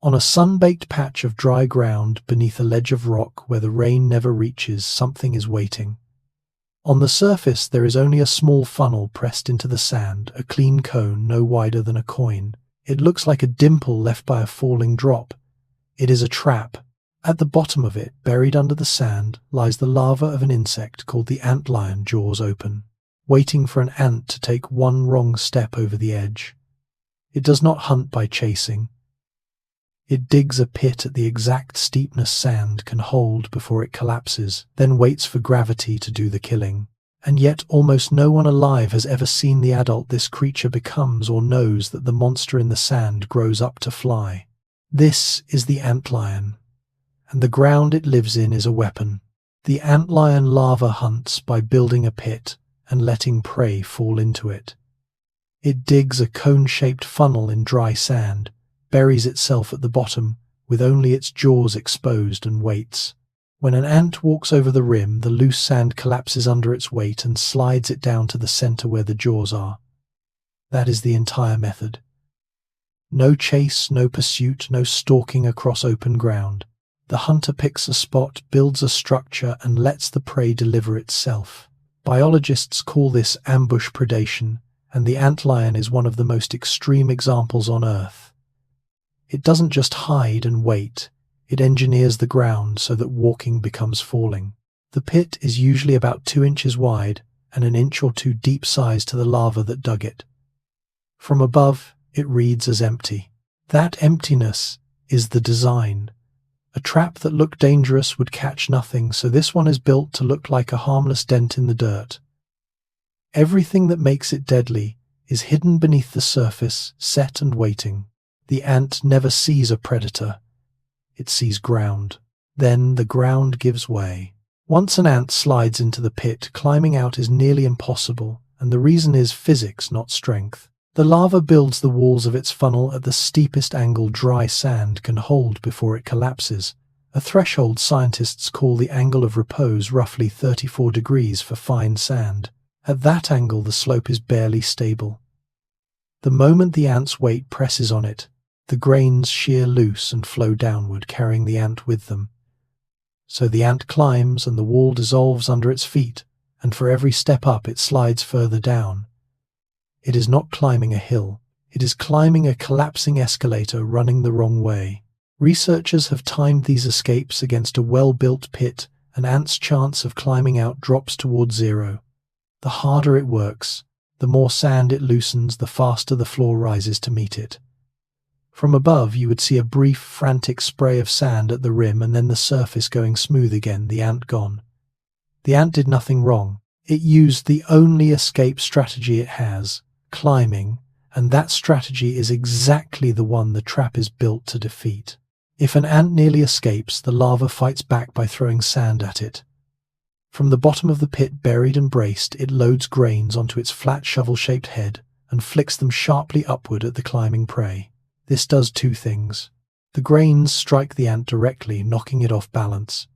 On a sun-baked patch of dry ground beneath a ledge of rock where the rain never reaches, something is waiting. On the surface there is only a small funnel pressed into the sand, a clean cone no wider than a coin. It looks like a dimple left by a falling drop. It is a trap. At the bottom of it, buried under the sand, lies the larva of an insect called the antlion, jaws open, waiting for an ant to take one wrong step over the edge. It does not hunt by chasing. It digs a pit at the exact steepness sand can hold before it collapses, then waits for gravity to do the killing. And yet almost no one alive has ever seen the adult this creature becomes or knows that the monster in the sand grows up to fly. This is the antlion, and the ground it lives in is a weapon. The antlion larva hunts by building a pit and letting prey fall into it. It digs a cone-shaped funnel in dry sand, buries itself at the bottom with only its jaws exposed, and waits. When an ant walks over the rim, the loose sand collapses under its weight and slides it down to the center where the jaws are. That is the entire method. No chase, no pursuit, no stalking across open ground. The hunter picks a spot, builds a structure, and lets the prey deliver itself. Biologists call this ambush predation, and the antlion is one of the most extreme examples on Earth. It doesn't just hide and wait, it engineers the ground so that walking becomes falling. The pit is usually about 2 inches wide and an inch or two deep size to the larva that dug it. From above, it reads as empty. That emptiness is the design. A trap that looked dangerous would catch nothing, so this one is built to look like a harmless dent in the dirt. Everything that makes it deadly is hidden beneath the surface, set and waiting. The ant never sees a predator. It sees ground. Then the ground gives way. Once an ant slides into the pit, climbing out is nearly impossible, and the reason is physics, not strength. The larva builds the walls of its funnel at the steepest angle dry sand can hold before it collapses, a threshold scientists call the angle of repose, roughly 34 degrees for fine sand. At that angle, the slope is barely stable. The moment the ant's weight presses on it, the grains shear loose and flow downward, carrying the ant with them. So the ant climbs and the wall dissolves under its feet, and for every step up it slides further down. It is not climbing a hill, it is climbing a collapsing escalator running the wrong way. Researchers have timed these escapes against a well-built pit. An ant's chance of climbing out drops toward 0. The harder it works, the more sand it loosens, the faster the floor rises to meet it. From above, you would see a brief, frantic spray of sand at the rim and then the surface going smooth again, the ant gone. The ant did nothing wrong. It used the only escape strategy it has, climbing, and that strategy is exactly the one the trap is built to defeat. If an ant nearly escapes, the larva fights back by throwing sand at it. From the bottom of the pit, buried and braced, it loads grains onto its flat shovel-shaped head and flicks them sharply upward at the climbing prey. This does 2 things. The grains strike the ant directly, knocking it off balance,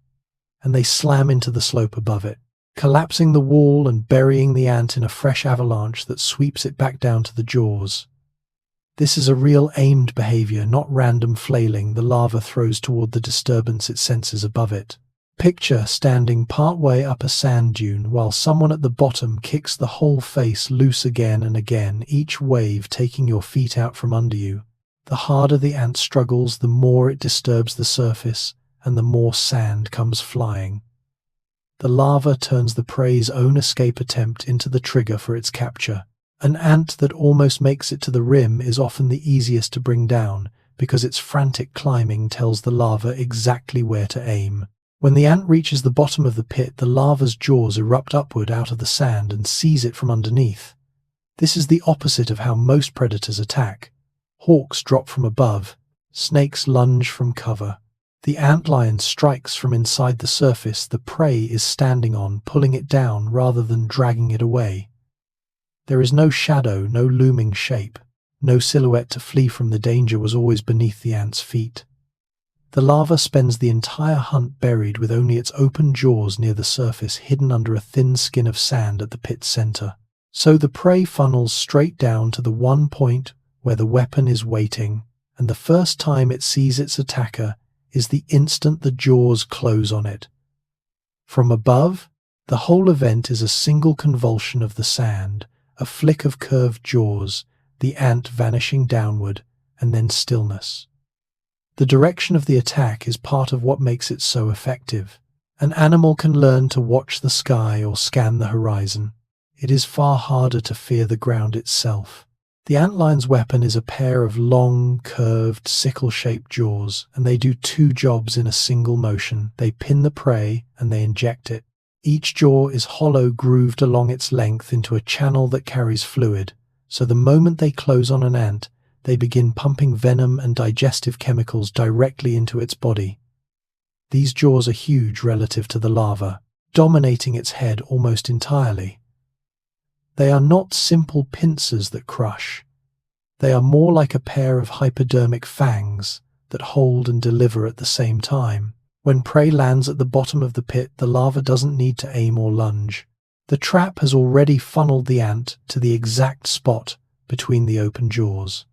and they slam into the slope above it, collapsing the wall and burying the ant in a fresh avalanche that sweeps it back down to the jaws. This is a real aimed behavior, not random flailing the larva throws toward the disturbance it senses above it. Picture standing partway up a sand dune while someone at the bottom kicks the whole face loose again and again, each wave taking your feet out from under you. The harder the ant struggles, the more it disturbs the surface, and the more sand comes flying. The larva turns the prey's own escape attempt into the trigger for its capture. An ant that almost makes it to the rim is often the easiest to bring down, because its frantic climbing tells the larva exactly where to aim. When the ant reaches the bottom of the pit, the larva's jaws erupt upward out of the sand and seize it from underneath. This is the opposite of how most predators attack. Hawks drop from above, snakes lunge from cover. The antlion strikes from inside the surface the prey is standing on, pulling it down rather than dragging it away. There is no shadow, no looming shape, no silhouette to flee from. The danger was always beneath the ant's feet. The larva spends the entire hunt buried with only its open jaws near the surface, hidden under a thin skin of sand at the pit's center. So the prey funnels straight down to the one point where the weapon is waiting, and the first time it sees its attacker is the instant the jaws close on it. From above, the whole event is a single convulsion of the sand, a flick of curved jaws, the ant vanishing downward, and then stillness. The direction of the attack is part of what makes it so effective. An animal can learn to watch the sky or scan the horizon. It is far harder to fear the ground itself. The antlion's weapon is a pair of long, curved, sickle-shaped jaws, and they do two jobs in a single motion. They pin the prey and they inject it. Each jaw is hollow, grooved along its length into a channel that carries fluid, so the moment they close on an ant, they begin pumping venom and digestive chemicals directly into its body. These jaws are huge relative to the larva, dominating its head almost entirely. They are not simple pincers that crush. They are more like a pair of hypodermic fangs that hold and deliver at the same time. When prey lands at the bottom of the pit, the larva doesn't need to aim or lunge. The trap has already funneled the ant to the exact spot between the open jaws.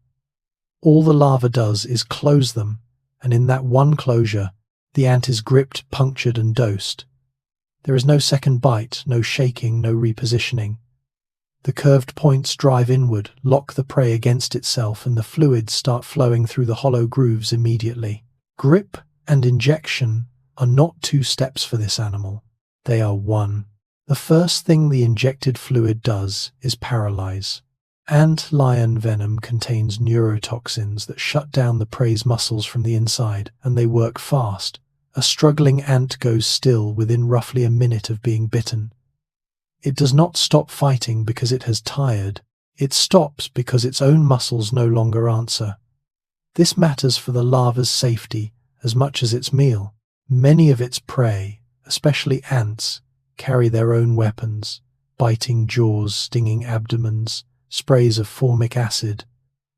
All the larva does is close them, and in that one closure, the ant is gripped, punctured, and dosed. There is no second bite, no shaking, no repositioning. The curved points drive inward, lock the prey against itself, and the fluids start flowing through the hollow grooves immediately. Grip and injection are not two steps for this animal. They are one. The first thing the injected fluid does is paralyze. Antlion venom contains neurotoxins that shut down the prey's muscles from the inside, and they work fast. A struggling ant goes still within roughly a minute of being bitten. It does not stop fighting because it has tired. It stops because its own muscles no longer answer. This matters for the larva's safety as much as its meal. Many of its prey, especially ants, carry their own weapons: biting jaws, stinging abdomens, sprays of formic acid.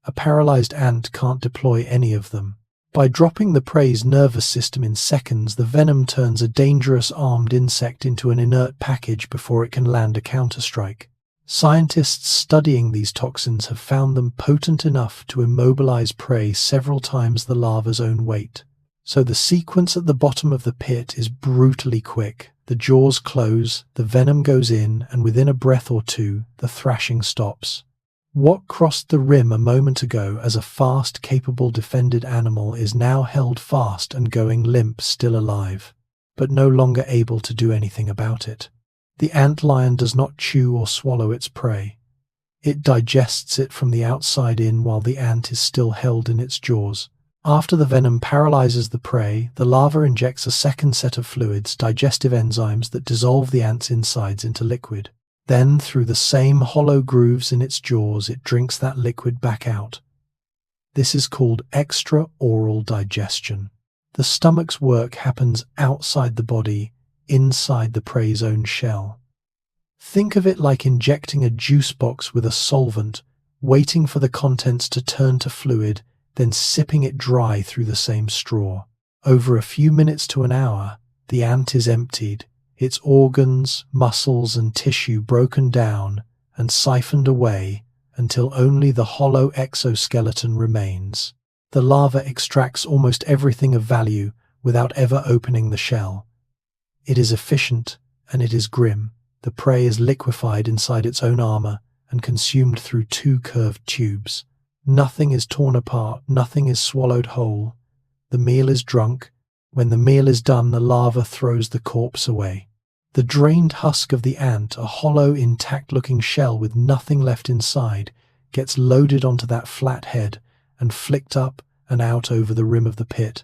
A paralyzed ant can't deploy any of them. By dropping the prey's nervous system in seconds, the venom turns a dangerous armed insect into an inert package before it can land a counterstrike. Scientists studying these toxins have found them potent enough to immobilize prey several times the larva's own weight. So the sequence at the bottom of the pit is brutally quick. The jaws close, the venom goes in, and within a breath or two, the thrashing stops. What crossed the rim a moment ago as a fast, capable, defended animal is now held fast and going limp, still alive, but no longer able to do anything about it. The antlion does not chew or swallow its prey. It digests it from the outside in while the ant is still held in its jaws. After the venom paralyzes the prey, the larva injects a second set of fluids, digestive enzymes that dissolve the ant's insides into liquid. Then, through the same hollow grooves in its jaws, it drinks that liquid back out. This is called extra-oral digestion. The stomach's work happens outside the body, inside the prey's own shell. Think of it like injecting a juice box with a solvent, waiting for the contents to turn to fluid, then sipping it dry through the same straw. Over a few minutes to an hour, the ant is emptied, its organs, muscles, and tissue broken down and siphoned away until only the hollow exoskeleton remains. The larva extracts almost everything of value without ever opening the shell. It is efficient, and it is grim. The prey is liquefied inside its own armor and consumed through two curved tubes. Nothing is torn apart, nothing is swallowed whole. The meal is drunk. When the meal is done, the larva throws the corpse away. The drained husk of the ant, a hollow, intact-looking shell with nothing left inside, gets loaded onto that flat head and flicked up and out over the rim of the pit.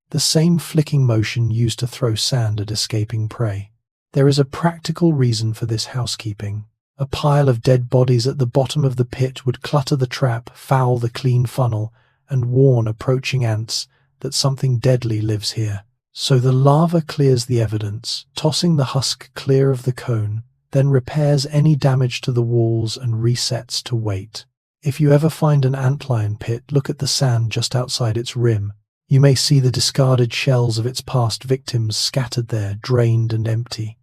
The same flicking motion used to throw sand at escaping prey. There is a practical reason for this housekeeping. A pile of dead bodies at the bottom of the pit would clutter the trap, foul the clean funnel, and warn approaching ants that something deadly lives here. So the larva clears the evidence, tossing the husk clear of the cone, then repairs any damage to the walls and resets to wait. If you ever find an antlion pit, look at the sand just outside its rim. You may see the discarded shells of its past victims scattered there, drained and empty.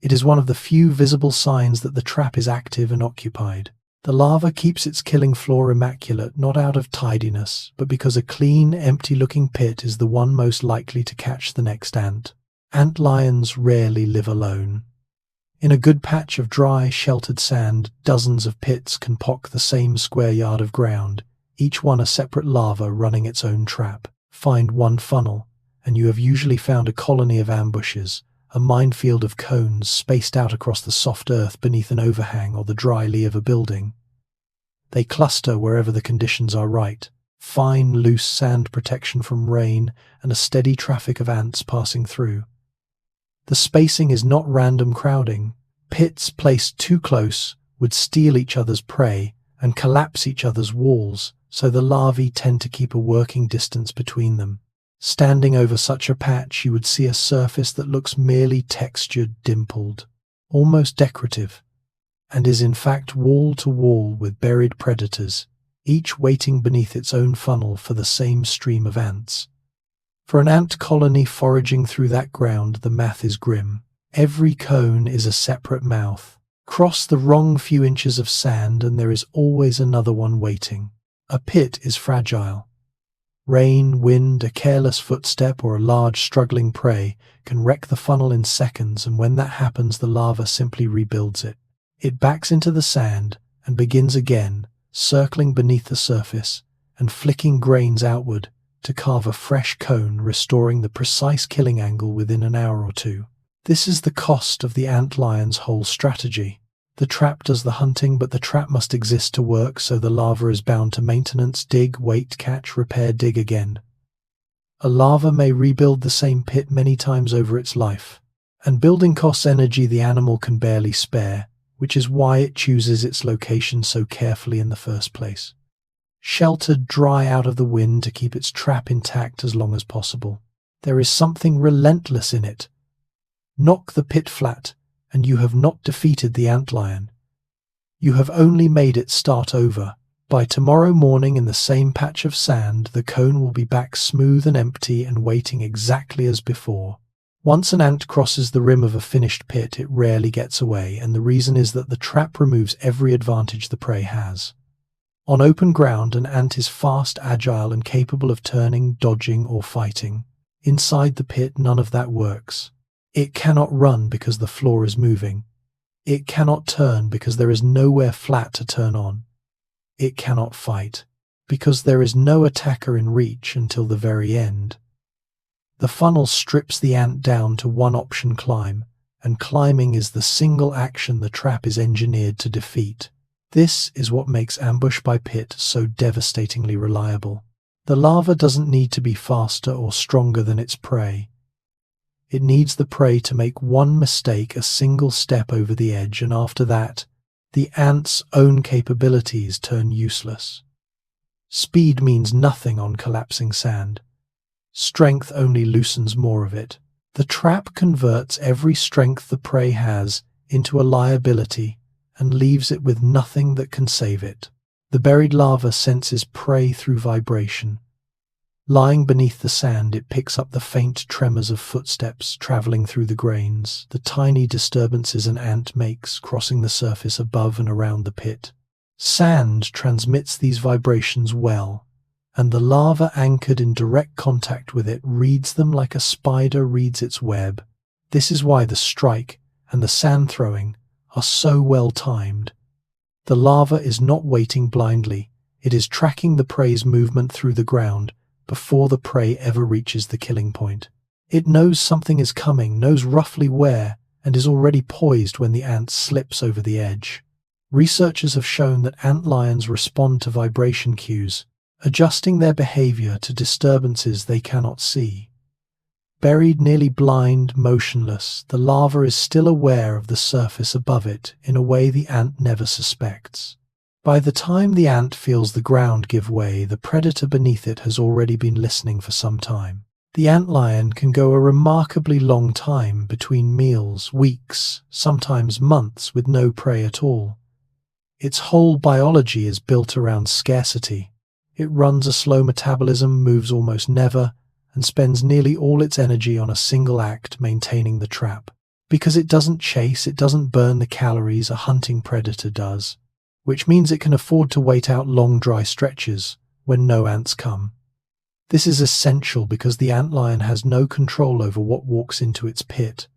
It is one of the few visible signs that the trap is active and occupied. The larva keeps its killing floor immaculate, not out of tidiness, but because a clean, empty-looking pit is the one most likely to catch the next ant. Antlions rarely live alone. In a good patch of dry, sheltered sand, dozens of pits can pock the same square yard of ground, each one a separate larva running its own trap. Find one funnel, and you have usually found a colony of ambushes, a minefield of cones spaced out across the soft earth beneath an overhang or the dry lee of a building. They cluster wherever the conditions are right. Fine, loose sand protection from rain and a steady traffic of ants passing through. The spacing is not random crowding. Pits placed too close would steal each other's prey and collapse each other's walls, so the larvae tend to keep a working distance between them. Standing over such a patch, you would see a surface that looks merely textured, dimpled, almost decorative, and is in fact wall to wall with buried predators, each waiting beneath its own funnel for the same stream of ants. For an ant colony foraging through that ground, the math is grim. Every cone is a separate mouth. Cross the wrong few inches of sand and there is always another one waiting. A pit is fragile. Rain, wind, a careless footstep, or a large struggling prey can wreck the funnel in seconds, and when that happens, the larva simply rebuilds it. It backs into the sand and begins again, circling beneath the surface and flicking grains outward to carve a fresh cone, restoring the precise killing angle within an hour or two. This is the cost of the antlion's whole strategy. The trap does the hunting, but the trap must exist to work, so the larva is bound to maintenance, dig, wait, catch, repair, dig again. A larva may rebuild the same pit many times over its life, and building costs energy the animal can barely spare, which is why it chooses its location so carefully in the first place. Sheltered, dry, out of the wind to keep its trap intact as long as possible. There is something relentless in it. Knock the pit flat, and you have not defeated the antlion. You have only made it start over. By tomorrow morning, in the same patch of sand, the cone will be back smooth and empty and waiting exactly as before. Once an ant crosses the rim of a finished pit, it rarely gets away, and the reason is that the trap removes every advantage the prey has. On open ground, an ant is fast, agile, and capable of turning, dodging, or fighting. Inside the pit, none of that works. It cannot run because the floor is moving. It cannot turn because there is nowhere flat to turn on. It cannot fight because there is no attacker in reach until the very end. The funnel strips the ant down to one option: climb, and climbing is the single action the trap is engineered to defeat. This is what makes ambush by pit so devastatingly reliable. The larva doesn't need to be faster or stronger than its prey. It needs the prey to make one mistake, a single step over the edge, and after that, the ant's own capabilities turn useless. Speed means nothing on collapsing sand. Strength only loosens more of it. The trap converts every strength the prey has into a liability and leaves it with nothing that can save it. The buried larva senses prey through vibration. Lying beneath the sand, it picks up the faint tremors of footsteps traveling through the grains, the tiny disturbances an ant makes crossing the surface above and around the pit. Sand transmits these vibrations well, and the larva, anchored in direct contact with it, reads them like a spider reads its web. This is why the strike and the sand throwing are so well timed. The larva is not waiting blindly. It is tracking the prey's movement through the ground before the prey ever reaches the killing point. It knows something is coming, knows roughly where, and is already poised when the ant slips over the edge. Researchers have shown that antlions respond to vibration cues, adjusting their behavior to disturbances they cannot see. Buried, nearly blind, motionless, the larva is still aware of the surface above it in a way the ant never suspects. By the time the ant feels the ground give way, the predator beneath it has already been listening for some time. The antlion can go a remarkably long time between meals, weeks, sometimes months, with no prey at all. Its whole biology is built around scarcity. It runs a slow metabolism, moves almost never, and spends nearly all its energy on a single act: maintaining the trap. Because it doesn't chase, it doesn't burn the calories a hunting predator does. which means it can afford to wait out long dry stretches when no ants come. This is essential because the antlion has no control over what walks into its pit.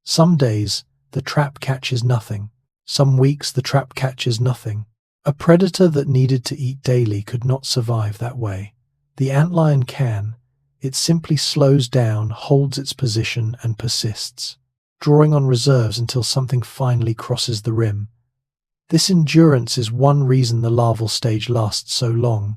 Some days, the trap catches nothing. Some weeks, the trap catches nothing. A predator that needed to eat daily could not survive that way. The antlion can. It simply slows down, holds its position, and persists, drawing on reserves until something finally crosses the rim. This endurance is one reason the larval stage lasts so long.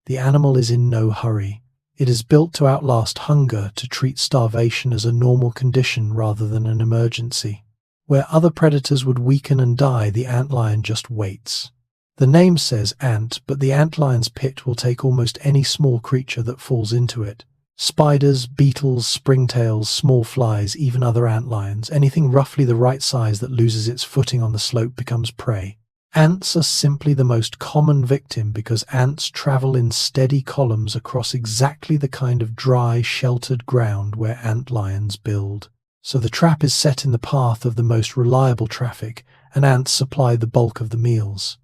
The animal is in no hurry. It is built to outlast hunger, to treat starvation as a normal condition rather than an emergency. Where other predators would weaken and die, the antlion just waits. The name says ant, but the antlion's pit will take almost any small creature that falls into it. Spiders, beetles, springtails, small flies, even other antlions, anything roughly the right size that loses its footing on the slope becomes prey. Ants are simply the most common victim because ants travel in steady columns across exactly the kind of dry, sheltered ground where antlions build. So the trap is set in the path of the most reliable traffic, and ants supply the bulk of the meals.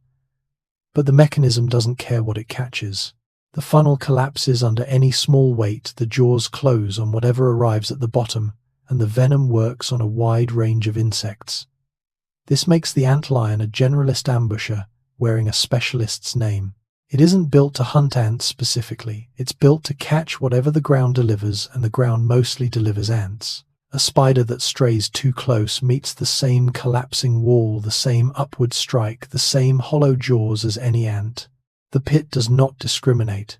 But the mechanism doesn't care what it catches. The funnel collapses under any small weight, the jaws close on whatever arrives at the bottom, and the venom works on a wide range of insects. This makes the antlion a generalist ambusher, wearing a specialist's name. It isn't built to hunt ants specifically, it's built to catch whatever the ground delivers, and the ground mostly delivers ants. A spider that strays too close meets the same collapsing wall, the same upward strike, the same hollow jaws as any ant. The pit does not discriminate.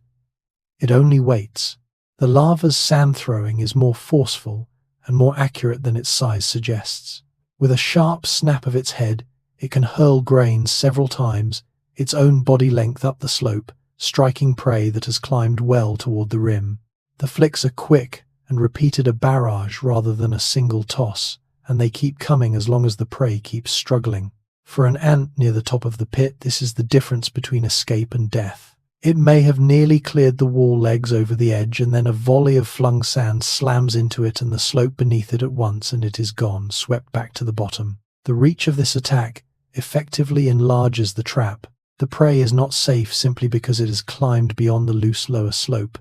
It only waits. The larva's sand throwing is more forceful and more accurate than its size suggests. With a sharp snap of its head, it can hurl grains several times, its own body length up the slope, striking prey that has climbed well toward the rim. The flicks are quick and repeated a barrage rather than a single toss, and they keep coming as long as the prey keeps struggling. For an ant near the top of the pit, this is the difference between escape and death. It may have nearly cleared the wall legs over the edge, and then a volley of flung sand slams into it and the slope beneath it at once, and it is gone, swept back to the bottom. The reach of this attack effectively enlarges the trap. The prey is not safe simply because it has climbed beyond the loose lower slope.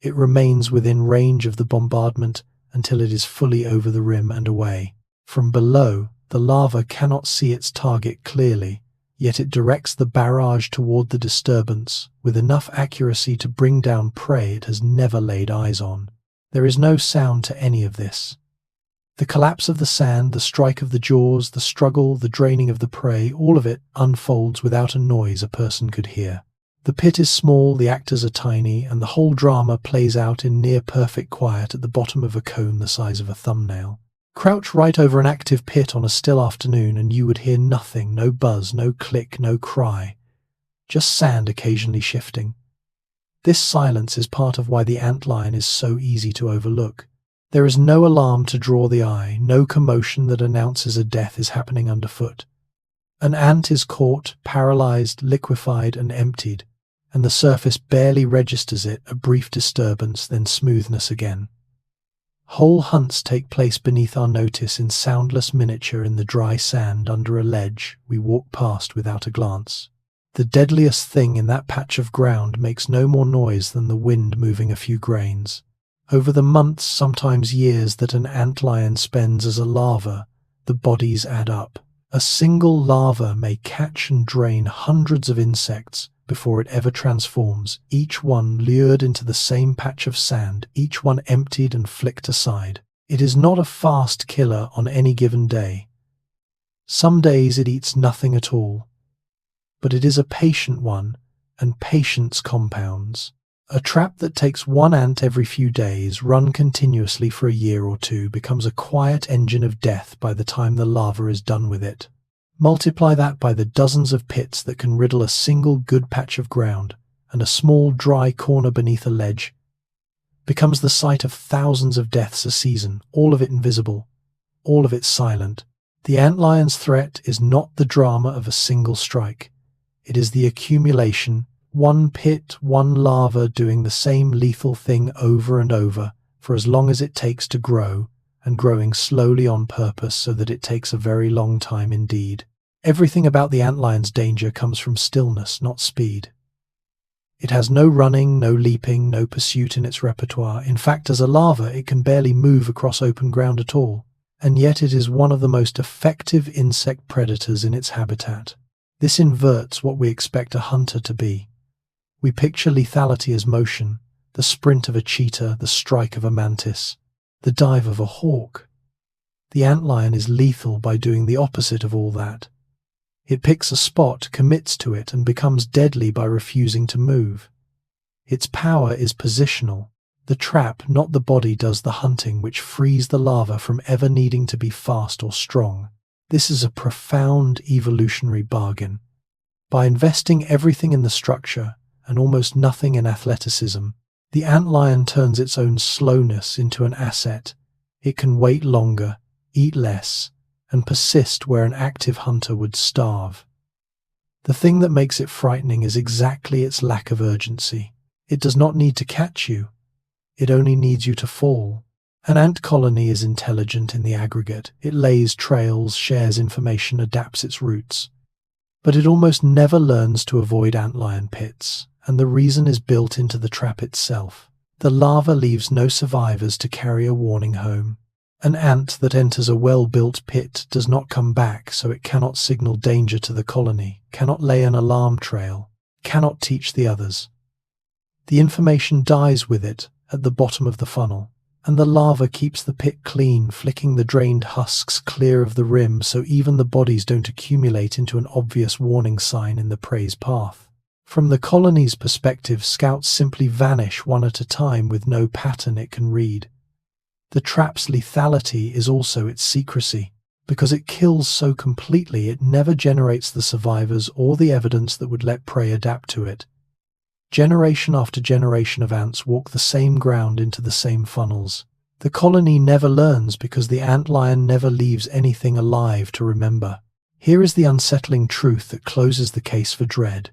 It remains within range of the bombardment until it is fully over the rim and away. From below, the larva cannot see its target clearly, yet it directs the barrage toward the disturbance with enough accuracy to bring down prey it has never laid eyes on. There is no sound to any of this. The collapse of the sand, the strike of the jaws, the struggle, the draining of the prey, all of it unfolds without a noise a person could hear. The pit is small, the actors are tiny, and the whole drama plays out in near-perfect quiet at the bottom of a cone the size of a thumbnail. Crouch right over an active pit on a still afternoon and you would hear nothing, no buzz, no click, no cry. Just sand occasionally shifting. This silence is part of why the antlion is so easy to overlook. There is no alarm to draw the eye, no commotion that announces a death is happening underfoot. An ant is caught, paralyzed, liquefied, and emptied, and the surface barely registers it, a brief disturbance, then smoothness again. Whole hunts take place beneath our notice in soundless miniature in the dry sand under a ledge we walk past without a glance. The deadliest thing in that patch of ground makes no more noise than the wind moving a few grains. Over the months, sometimes years, that an antlion spends as a larva, the bodies add up. A single larva may catch and drain hundreds of insects before it ever transforms, each one lured into the same patch of sand, each one emptied and flicked aside. It is not a fast killer on any given day. Some days it eats nothing at all. But it is a patient one, and patience compounds. A trap that takes one ant every few days, run continuously for a year or two, becomes a quiet engine of death by the time the larva is done with it. Multiply that by the dozens of pits that can riddle a single good patch of ground, and a small dry corner beneath a ledge becomes the site of thousands of deaths a season, all of it invisible, all of it silent. The antlion's threat is not the drama of a single strike. It is the accumulation, one pit, one larva doing the same lethal thing over and over for as long as it takes to grow, and growing slowly on purpose so that it takes a very long time indeed. Everything about the antlion's danger comes from stillness, not speed. It has no running, no leaping, no pursuit in its repertoire. In fact, as a larva, it can barely move across open ground at all, and yet it is one of the most effective insect predators in its habitat. This inverts what we expect a hunter to be. We picture lethality as motion, the sprint of a cheetah, the strike of a mantis, the dive of a hawk. The antlion is lethal by doing the opposite of all that. It picks a spot, commits to it, and becomes deadly by refusing to move. Its power is positional. The trap, not the body, does the hunting, which frees the larva from ever needing to be fast or strong. This is a profound evolutionary bargain. By investing everything in the structure and almost nothing in athleticism, the antlion turns its own slowness into an asset. It can wait longer, eat less, and persist where an active hunter would starve. The thing that makes it frightening is exactly its lack of urgency. It does not need to catch you. It only needs you to fall. An ant colony is intelligent in the aggregate. It lays trails, shares information, adapts its routes. But it almost never learns to avoid antlion pits, and the reason is built into the trap itself. The larva leaves no survivors to carry a warning home. An ant that enters a well-built pit does not come back, so it cannot signal danger to the colony, cannot lay an alarm trail, cannot teach the others. The information dies with it at the bottom of the funnel, and the larva keeps the pit clean, flicking the drained husks clear of the rim so even the bodies don't accumulate into an obvious warning sign in the prey's path. From the colony's perspective, scouts simply vanish one at a time with no pattern it can read. The trap's lethality is also its secrecy. Because it kills so completely, it never generates the survivors or the evidence that would let prey adapt to it. Generation after generation of ants walk the same ground into the same funnels. The colony never learns because the antlion never leaves anything alive to remember. Here is the unsettling truth that closes the case for dread.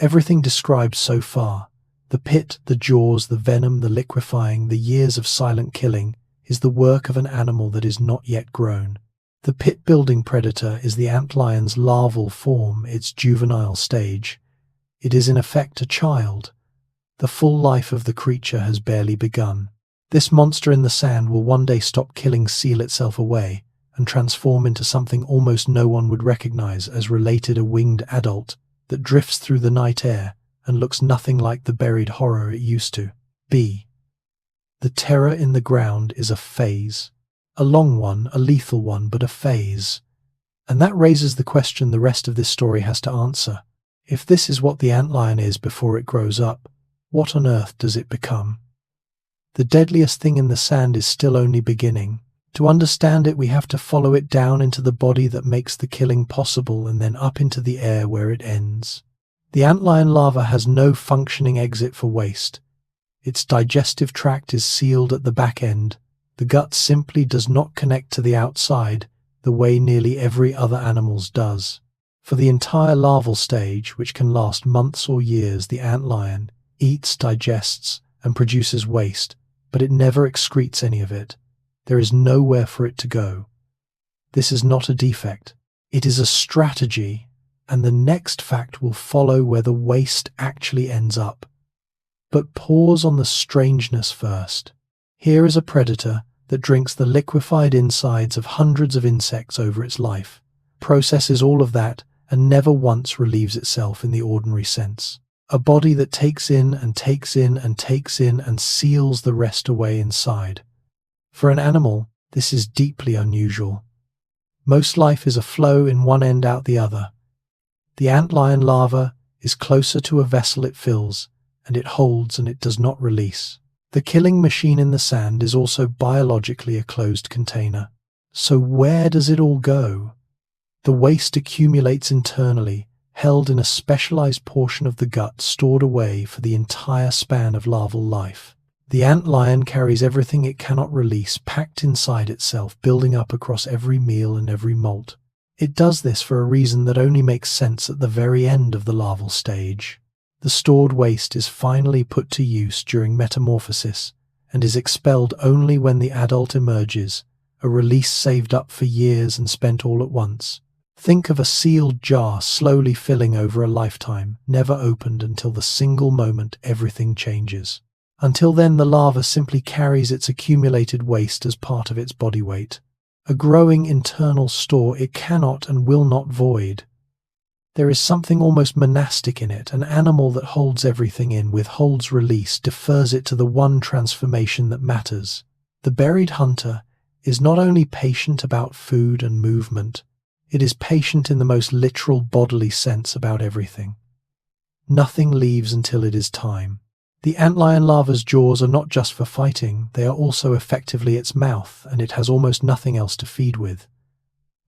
Everything described so far, the pit, the jaws, the venom, the liquefying, the years of silent killing, is the work of an animal that is not yet grown. The pit-building predator is the antlion's larval form, its juvenile stage. It is in effect a child. The full life of the creature has barely begun. This monster in the sand will one day stop killing, seal itself away, and transform into something almost no one would recognize as related, a winged adult that drifts through the night air and looks nothing like the buried horror it used to be. The terror in the ground is a phase. A long one, a lethal one, but a phase. And that raises the question the rest of this story has to answer. If this is what the antlion is before it grows up, what on earth does it become? The deadliest thing in the sand is still only beginning. To understand it, we have to follow it down into the body that makes the killing possible and then up into the air where it ends. The antlion larva has no functioning exit for waste. Its digestive tract is sealed at the back end. The gut simply does not connect to the outside the way nearly every other animal's does. For the entire larval stage, which can last months or years, the antlion eats, digests, and produces waste, but it never excretes any of it. There is nowhere for it to go. This is not a defect. It is a strategy, and the next fact will follow where the waste actually ends up. But pause on the strangeness first. Here is a predator that drinks the liquefied insides of hundreds of insects over its life, processes all of that, and never once relieves itself in the ordinary sense. A body that takes in and takes in and takes in and seals the rest away inside. For an animal, this is deeply unusual. Most life is a flow in one end out the other. The antlion larva is closer to a vessel it fills, and it holds and it does not release. The killing machine in the sand is also biologically a closed container. So where does it all go? The waste accumulates internally, held in a specialized portion of the gut, stored away for the entire span of larval life. The antlion carries everything it cannot release, packed inside itself, building up across every meal and every molt. It does this for a reason that only makes sense at the very end of the larval stage. The stored waste is finally put to use during metamorphosis and is expelled only when the adult emerges, a release saved up for years and spent all at once. Think of a sealed jar slowly filling over a lifetime, never opened until the single moment everything changes. Until then, the larva simply carries its accumulated waste as part of its body weight, a growing internal store it cannot and will not void. There is something almost monastic in it, an animal that holds everything in, withholds release, defers it to the one transformation that matters. The buried hunter is not only patient about food and movement, it is patient in the most literal bodily sense about everything. Nothing leaves until it is time. The antlion larva's jaws are not just for fighting, they are also effectively its mouth, and it has almost nothing else to feed with.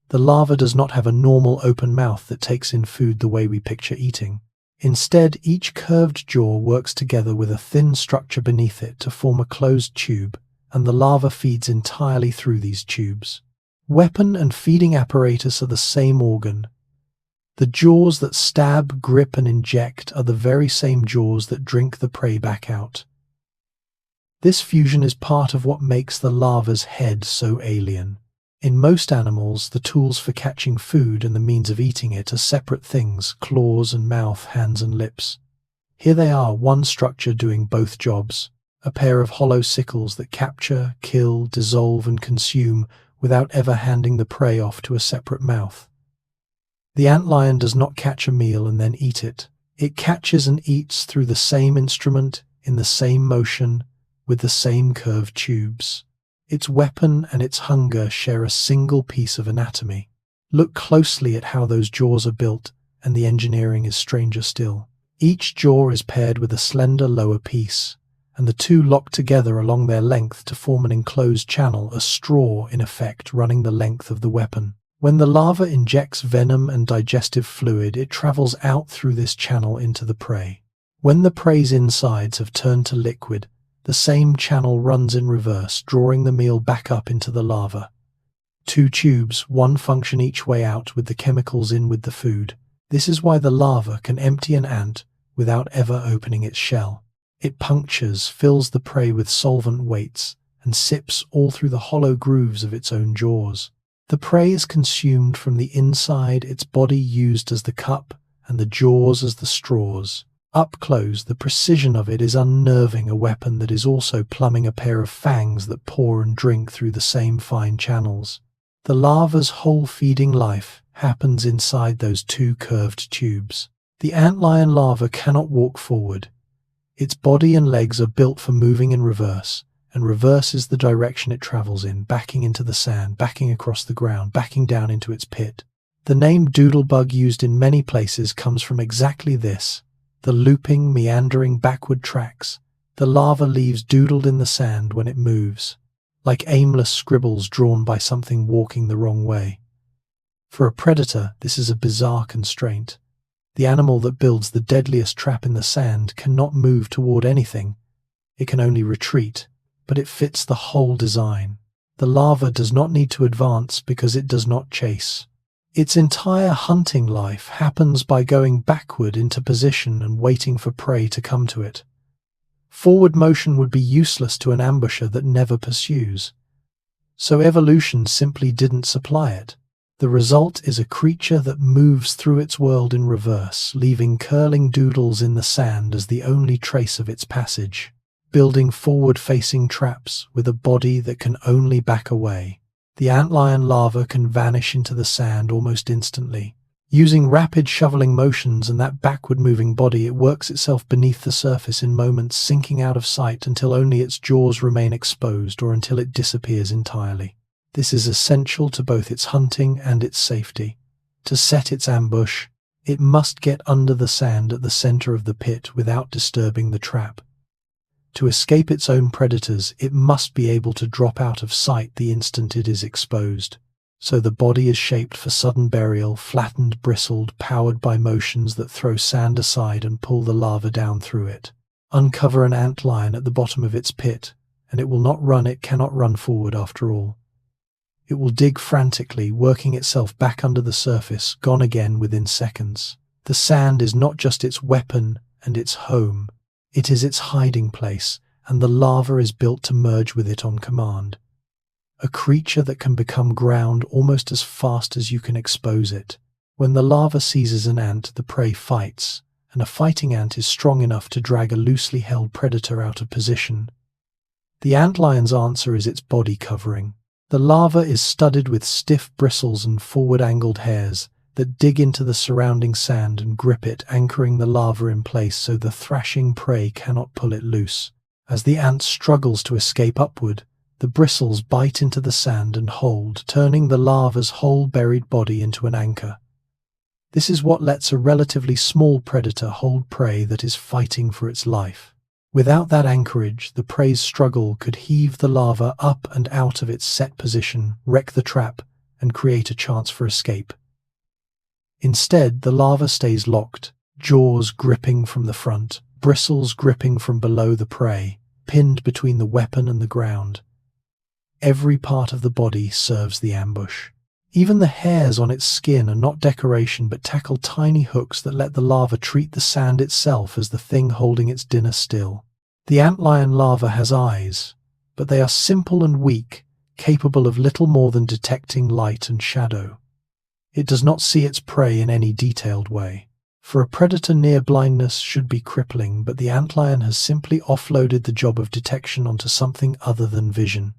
The larva does not have a normal open mouth that takes in food the way we picture eating. Instead, each curved jaw works together with a thin structure beneath it to form a closed tube, and the larva feeds entirely through these tubes. Weapon and feeding apparatus are the same organ. The jaws that stab, grip, and inject are the very same jaws that drink the prey back out. This fusion is part of what makes the larva's head so alien. In most animals, the tools for catching food and the means of eating it are separate things: claws and mouth, hands and lips. Here they are, one structure doing both jobs, a pair of hollow sickles that capture, kill, dissolve, and consume without ever handing the prey off to a separate mouth. The antlion does not catch a meal and then eat it. It catches and eats through the same instrument, in the same motion, with the same curved tubes. Its weapon and its hunger share a single piece of anatomy. Look closely at how those jaws are built, and the engineering is stranger still. Each jaw is paired with a slender lower piece, and the two lock together along their length to form an enclosed channel, a straw in effect running the length of the weapon. When the larva injects venom and digestive fluid, it travels out through this channel into the prey. When the prey's insides have turned to liquid, the same channel runs in reverse, drawing the meal back up into the larva. Two tubes, one function each way out, with the chemicals in with the food. This is why the larva can empty an ant without ever opening its shell. It punctures, fills the prey with solvent weights, and sips all through the hollow grooves of its own jaws. The prey is consumed from the inside, its body used as the cup, and the jaws as the straws. Up close, the precision of it is unnerving, a weapon that is also plumbing a pair of fangs that pour and drink through the same fine channels. The larva's whole feeding life happens inside those two curved tubes. The antlion larva cannot walk forward. Its body and legs are built for moving in reverse, and reverse is the direction it travels in, backing into the sand, backing across the ground, backing down into its pit. The name doodlebug, used in many places, comes from exactly this: the looping, meandering backward tracks the larva leaves doodled in the sand when it moves, like aimless scribbles drawn by something walking the wrong way. For a predator, this is a bizarre constraint. The animal that builds the deadliest trap in the sand cannot move toward anything. It can only retreat, but it fits the whole design. The larva does not need to advance because it does not chase. Its entire hunting life happens by going backward into position and waiting for prey to come to it. Forward motion would be useless to an ambusher that never pursues. So evolution simply didn't supply it. The result is a creature that moves through its world in reverse, leaving curling doodles in the sand as the only trace of its passage, building forward-facing traps with a body that can only back away. The antlion larva can vanish into the sand almost instantly. Using rapid shoveling motions and that backward-moving body, it works itself beneath the surface in moments, sinking out of sight until only its jaws remain exposed or until it disappears entirely. This is essential to both its hunting and its safety. To set its ambush, it must get under the sand at the center of the pit without disturbing the trap. To escape its own predators, it must be able to drop out of sight the instant it is exposed. So the body is shaped for sudden burial, flattened, bristled, powered by motions that throw sand aside and pull the larva down through it. Uncover an antlion at the bottom of its pit, and it will not run. It cannot run forward after all. It will dig frantically, working itself back under the surface, gone again within seconds. The sand is not just its weapon and its home. It is its hiding place, and the larva is built to merge with it on command. a creature that can become ground almost as fast as you can expose it. When the larva seizes an ant, the prey fights, and a fighting ant is strong enough to drag a loosely held predator out of position. The antlion's answer is its body covering. The larva is studded with stiff bristles and forward-angled hairs that dig into the surrounding sand and grip it, anchoring the larva in place so the thrashing prey cannot pull it loose. As the ant struggles to escape upward, the bristles bite into the sand and hold, turning the larva's whole buried body into an anchor. This is what lets a relatively small predator hold prey that is fighting for its life. Without that anchorage, the prey's struggle could heave the larva up and out of its set position, wreck the trap, and create a chance for escape. Instead, the larva stays locked, jaws gripping from the front, bristles gripping from below the prey, pinned between the weapon and the ground. Every part of the body serves the ambush. Even the hairs on its skin are not decoration but tackle tiny hooks that let the larva treat the sand itself as the thing holding its dinner still. The antlion larva has eyes, but they are simple and weak, capable of little more than detecting light and shadow. It does not see its prey in any detailed way. For a predator, near blindness should be crippling, but the antlion has simply offloaded the job of detection onto something other than vision.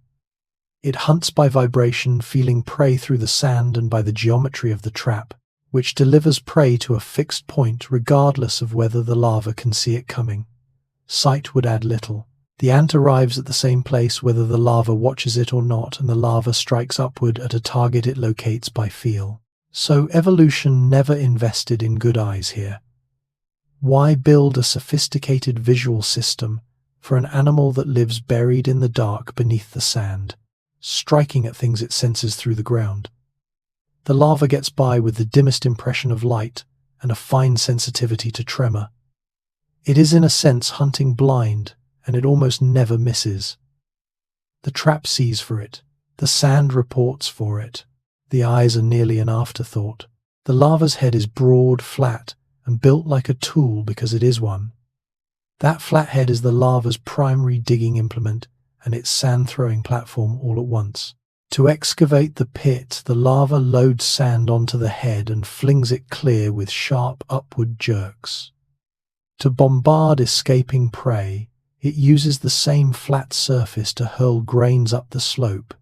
It hunts by vibration, feeling prey through the sand and by the geometry of the trap, which delivers prey to a fixed point regardless of whether the larva can see it coming. Sight would add little. The ant arrives at the same place whether the larva watches it or not, and the larva strikes upward at a target it locates by feel. So evolution never invested in good eyes here. Why build a sophisticated visual system for an animal that lives buried in the dark beneath the sand, striking at things it senses through the ground? The larva gets by with the dimmest impression of light and a fine sensitivity to tremor. It is in a sense hunting blind, and it almost never misses. The trap sees for it. The sand reports for it. The eyes are nearly an afterthought. The larva's head is broad, flat, and built like a tool because it is one. That flat head is the larva's primary digging implement and its sand-throwing platform all at once. To excavate the pit, the larva loads sand onto the head and flings it clear with sharp upward jerks. To bombard escaping prey, it uses the same flat surface to hurl grains up the slope,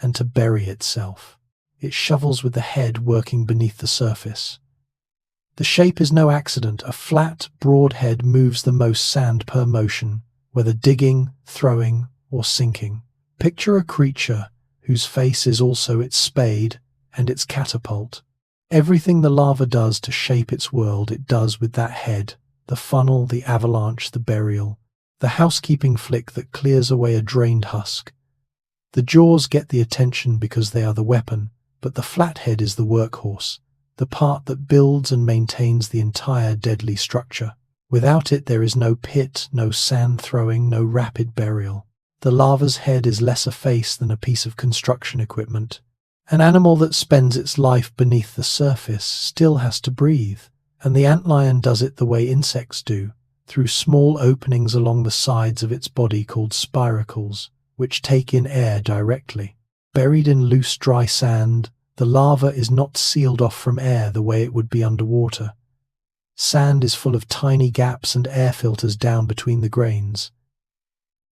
and to bury itself, it shovels with the head working beneath the surface. The shape is no accident. A flat, broad head moves the most sand per motion, whether digging, throwing, or sinking. Picture a creature whose face is also its spade and its catapult. Everything the larva does to shape its world, it does with that head. The funnel, the avalanche, the burial, the housekeeping flick that clears away a drained husk. The jaws get the attention because they are the weapon, but the flat head is the workhorse, the part that builds and maintains the entire deadly structure. Without it, there is no pit, no sand throwing, no rapid burial. The larva's head is less a face than a piece of construction equipment. An animal that spends its life beneath the surface still has to breathe, and the antlion does it the way insects do, through small openings along the sides of its body called spiracles, which take in air directly. Buried in loose, dry sand, the larva is not sealed off from air the way it would be underwater. Sand is full of tiny gaps and air filters down between the grains.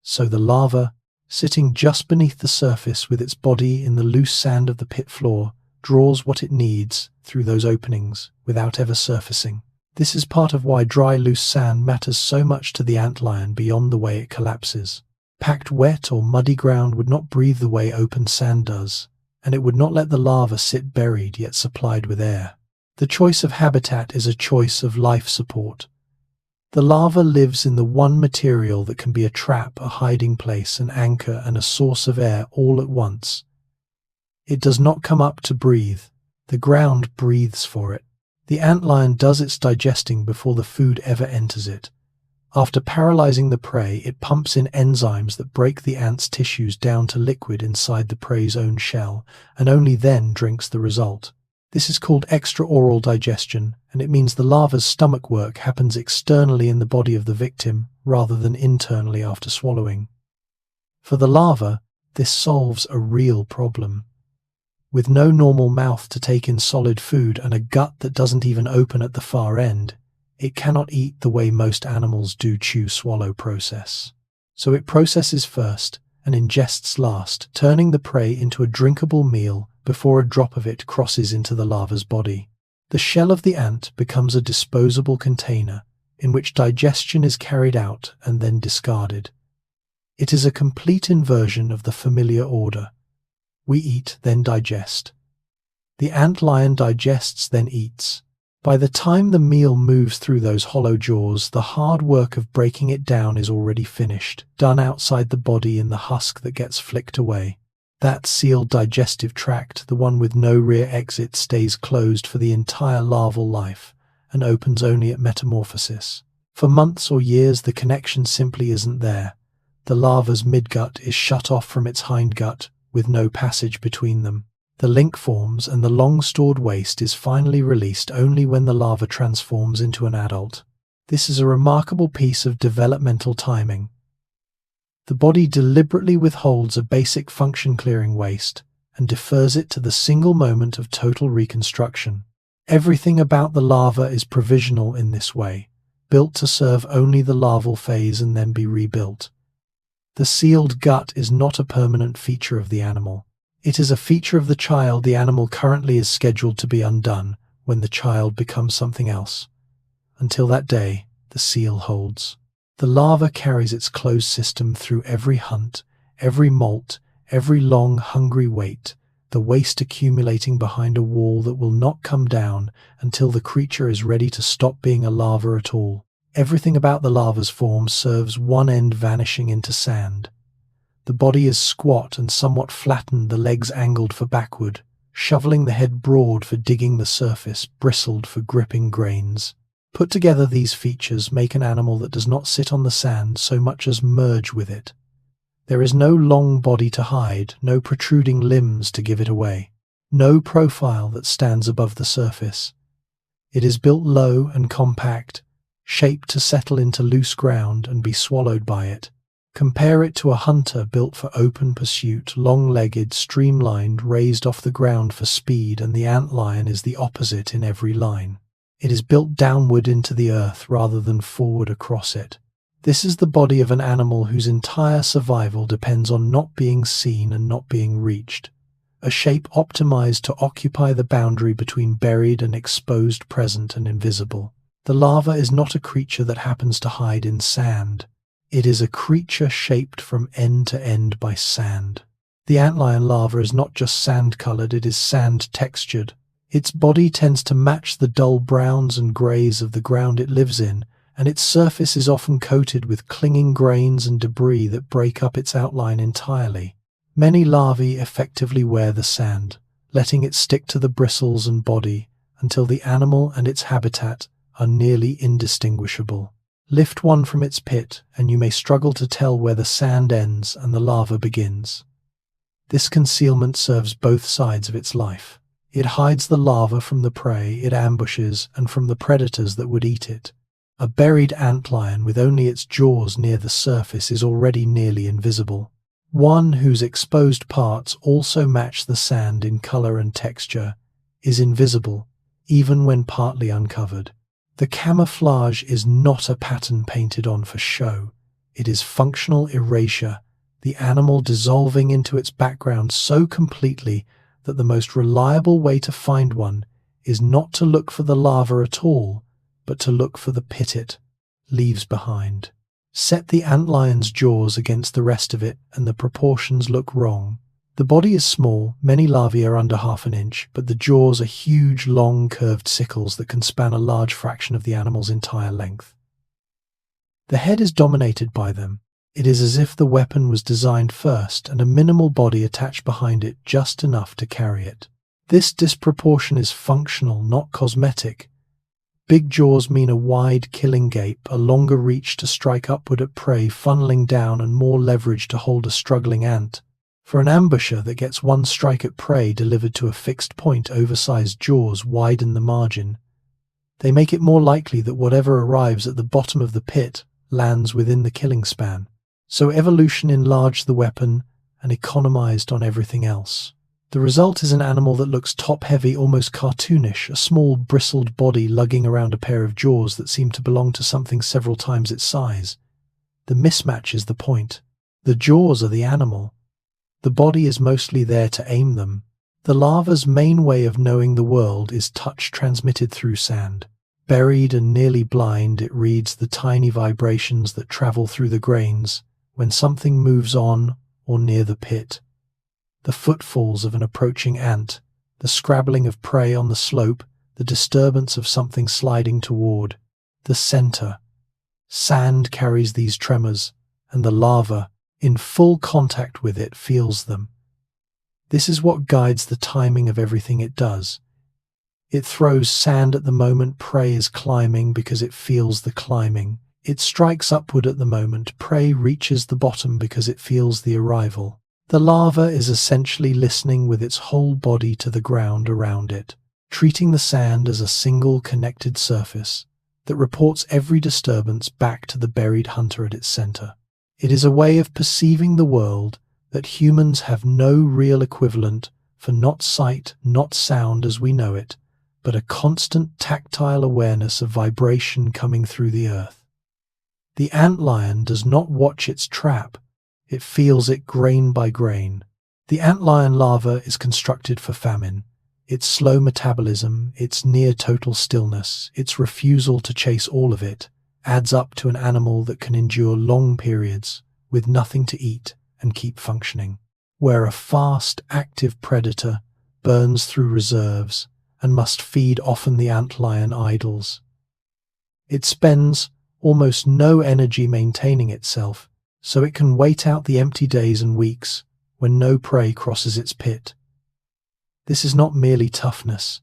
So the larva, sitting just beneath the surface with its body in the loose sand of the pit floor, draws what it needs through those openings without ever surfacing. This is part of why dry, loose sand matters so much to the antlion beyond the way it collapses. Packed wet or muddy ground would not breathe the way open sand does, and it would not let the larva sit buried yet supplied with air. The choice of habitat is a choice of life support. The larva lives in the one material that can be a trap, a hiding place, an anchor, and a source of air all at once. It does not come up to breathe. The ground breathes for it. The antlion does its digesting before the food ever enters it. After paralyzing the prey, it pumps in enzymes that break the ant's tissues down to liquid inside the prey's own shell, and only then drinks the result. This is called extraoral digestion, and it means the larva's stomach work happens externally in the body of the victim rather than internally after swallowing. For the larva, This solves a real problem. With no normal mouth to take in solid food and a gut that doesn't even open at the far end, it cannot eat the way most animals do chew-swallow process. So it processes first and ingests last, turning the prey into a drinkable meal before a drop of it crosses into the larva's body. The shell of the ant becomes a disposable container in which digestion is carried out and then discarded. It is a complete inversion of the familiar order. We eat, then digest. The antlion digests, then eats. By the time the meal moves through those hollow jaws, the hard work of breaking it down is already finished, done outside the body in the husk that gets flicked away. That sealed digestive tract, the one with no rear exit, stays closed for the entire larval life and opens only at metamorphosis. For months or years, the connection simply isn't there. The larva's midgut is shut off from its hindgut, with no passage between them. The link forms and the long-stored waste is finally released only when the larva transforms into an adult. This is a remarkable piece of developmental timing. The body deliberately withholds a basic function-clearing waste and defers it to the single moment of total reconstruction. Everything about the larva is provisional in this way, built to serve only the larval phase and then be rebuilt. The sealed gut is not a permanent feature of the animal. It is a feature of the child. The animal currently is scheduled to be undone when the child becomes something else. Until that day, the seal holds. The larva carries its closed system through every hunt, every molt, every long, hungry wait, the waste accumulating behind a wall that will not come down until the creature is ready to stop being a larva at all. Everything about the larva's form serves one end, vanishing into sand. The body is squat and somewhat flattened, the legs angled for backward, shoveling the head broad for digging the surface, bristled for gripping grains. Put together, these features make an animal that does not sit on the sand so much as merge with it. There is no long body to hide, no protruding limbs to give it away, no profile that stands above the surface. It is built low and compact, shaped to settle into loose ground and be swallowed by it. Compare it to a hunter built for open pursuit, long-legged, streamlined, raised off the ground for speed, and the antlion is the opposite in every line. It is built downward into the earth rather than forward across it. This is the body of an animal whose entire survival depends on not being seen and not being reached, a shape optimized to occupy the boundary between buried and exposed, present and invisible. The larva is not a creature that happens to hide in sand. It is a creature shaped from end to end by sand. The antlion larva is not just sand-colored, it is sand-textured. Its body tends to match the dull browns and greys of the ground it lives in, and its surface is often coated with clinging grains and debris that break up its outline entirely. Many larvae effectively wear the sand, letting it stick to the bristles and body until the animal and its habitat are nearly indistinguishable. Lift one from its pit, and you may struggle to tell where the sand ends and the larva begins. This concealment serves both sides of its life. It hides the larva from the prey it ambushes and from the predators that would eat it. A buried antlion with only its jaws near the surface is already nearly invisible. One whose exposed parts also match the sand in color and texture is invisible, even when partly uncovered. The camouflage is not a pattern painted on for show. It is functional erasure, the animal dissolving into its background so completely that the most reliable way to find one is not to look for the larva at all, but to look for the pit it leaves behind. Set the antlion's jaws against the rest of it and the proportions look wrong. The body is small, many larvae are under half an inch, but the jaws are huge, long, curved sickles that can span a large fraction of the animal's entire length. The head is dominated by them. It is as if the weapon was designed first and a minimal body attached behind it just enough to carry it. This disproportion is functional, not cosmetic. Big jaws mean a wide killing gape, a longer reach to strike upward at prey, funneling down, and more leverage to hold a struggling ant. For an ambusher that gets one strike at prey delivered to a fixed point, oversized jaws widen the margin. They make it more likely that whatever arrives at the bottom of the pit lands within the killing span. So evolution enlarged the weapon and economized on everything else. The result is an animal that looks top-heavy, almost cartoonish, a small, bristled body lugging around a pair of jaws that seem to belong to something several times its size. The mismatch is the point. The jaws are the animal. The body is mostly there to aim them. The larva's main way of knowing the world is touch transmitted through sand. Buried and nearly blind, it reads the tiny vibrations that travel through the grains when something moves on or near the pit. The footfalls of an approaching ant, the scrabbling of prey on the slope, the disturbance of something sliding toward the center. Sand carries these tremors, and the larva, in full contact with it, feels them. This is what guides the timing of everything it does. It throws sand at the moment prey is climbing because it feels the climbing. It strikes upward at the moment prey reaches the bottom because it feels the arrival. The larva is essentially listening with its whole body to the ground around it, treating the sand as a single connected surface that reports every disturbance back to the buried hunter at its center. It is a way of perceiving the world that humans have no real equivalent for, not sight, not sound as we know it, but a constant tactile awareness of vibration coming through the earth. The antlion does not watch its trap, it feels it grain by grain. The antlion larva is constructed for famine. Its slow metabolism, its near total stillness, its refusal to chase all of it, adds up to an animal that can endure long periods with nothing to eat and keep functioning, where a fast, active predator burns through reserves and must feed often the antlion idles. It spends almost no energy maintaining itself, so it can wait out the empty days and weeks when no prey crosses its pit. This is not merely toughness.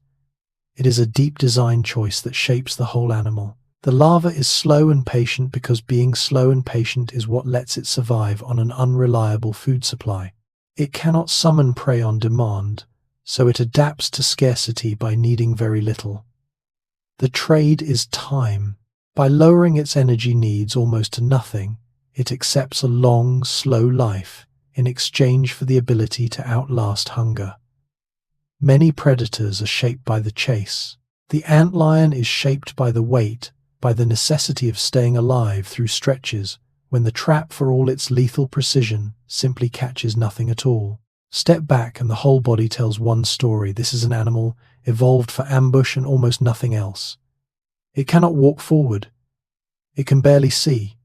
It is a deep design choice that shapes the whole animal. The larva is slow and patient because being slow and patient is what lets it survive on an unreliable food supply. It cannot summon prey on demand, so it adapts to scarcity by needing very little. The trade is time. By lowering its energy needs almost to nothing, it accepts a long, slow life in exchange for the ability to outlast hunger. Many predators are shaped by the chase. The antlion is shaped by the weight, by the necessity of staying alive through stretches when the trap, for all its lethal precision, simply catches nothing at all. Step back and the whole body tells one story. This is an animal evolved for ambush and almost nothing else. It cannot walk forward. It can barely see.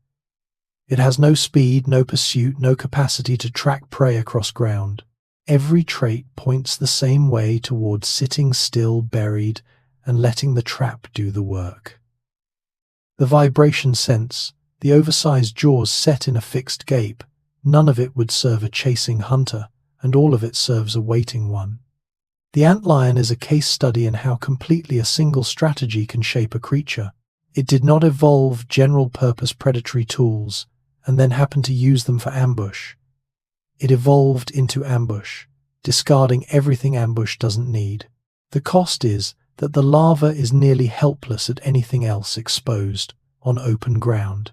It has no speed, no pursuit, no capacity to track prey across ground. Every trait points the same way towards sitting still, buried, and letting the trap do the work. The vibration sense, the oversized jaws set in a fixed gape, none of it would serve a chasing hunter, and all of it serves a waiting one. The antlion is a case study in how completely a single strategy can shape a creature. It did not evolve general-purpose predatory tools and then happen to use them for ambush. It evolved into ambush, discarding everything ambush doesn't need. The cost is that the larva is nearly helpless at anything else exposed on open ground.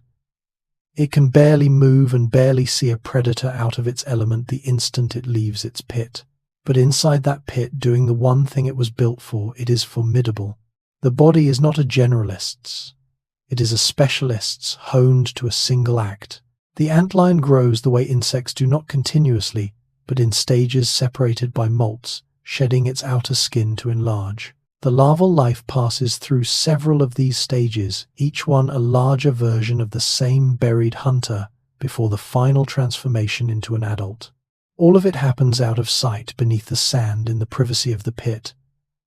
It can barely move and barely see a predator out of its element the instant it leaves its pit. But inside that pit, doing the one thing it was built for, it is formidable. The body is not a generalist's. It is a specialist's, honed to a single act. The antlion grows the way insects do, not continuously, but in stages separated by molts, shedding its outer skin to enlarge. The larval life passes through several of these stages, each one a larger version of the same buried hunter, before the final transformation into an adult. All of it happens out of sight beneath the sand in the privacy of the pit.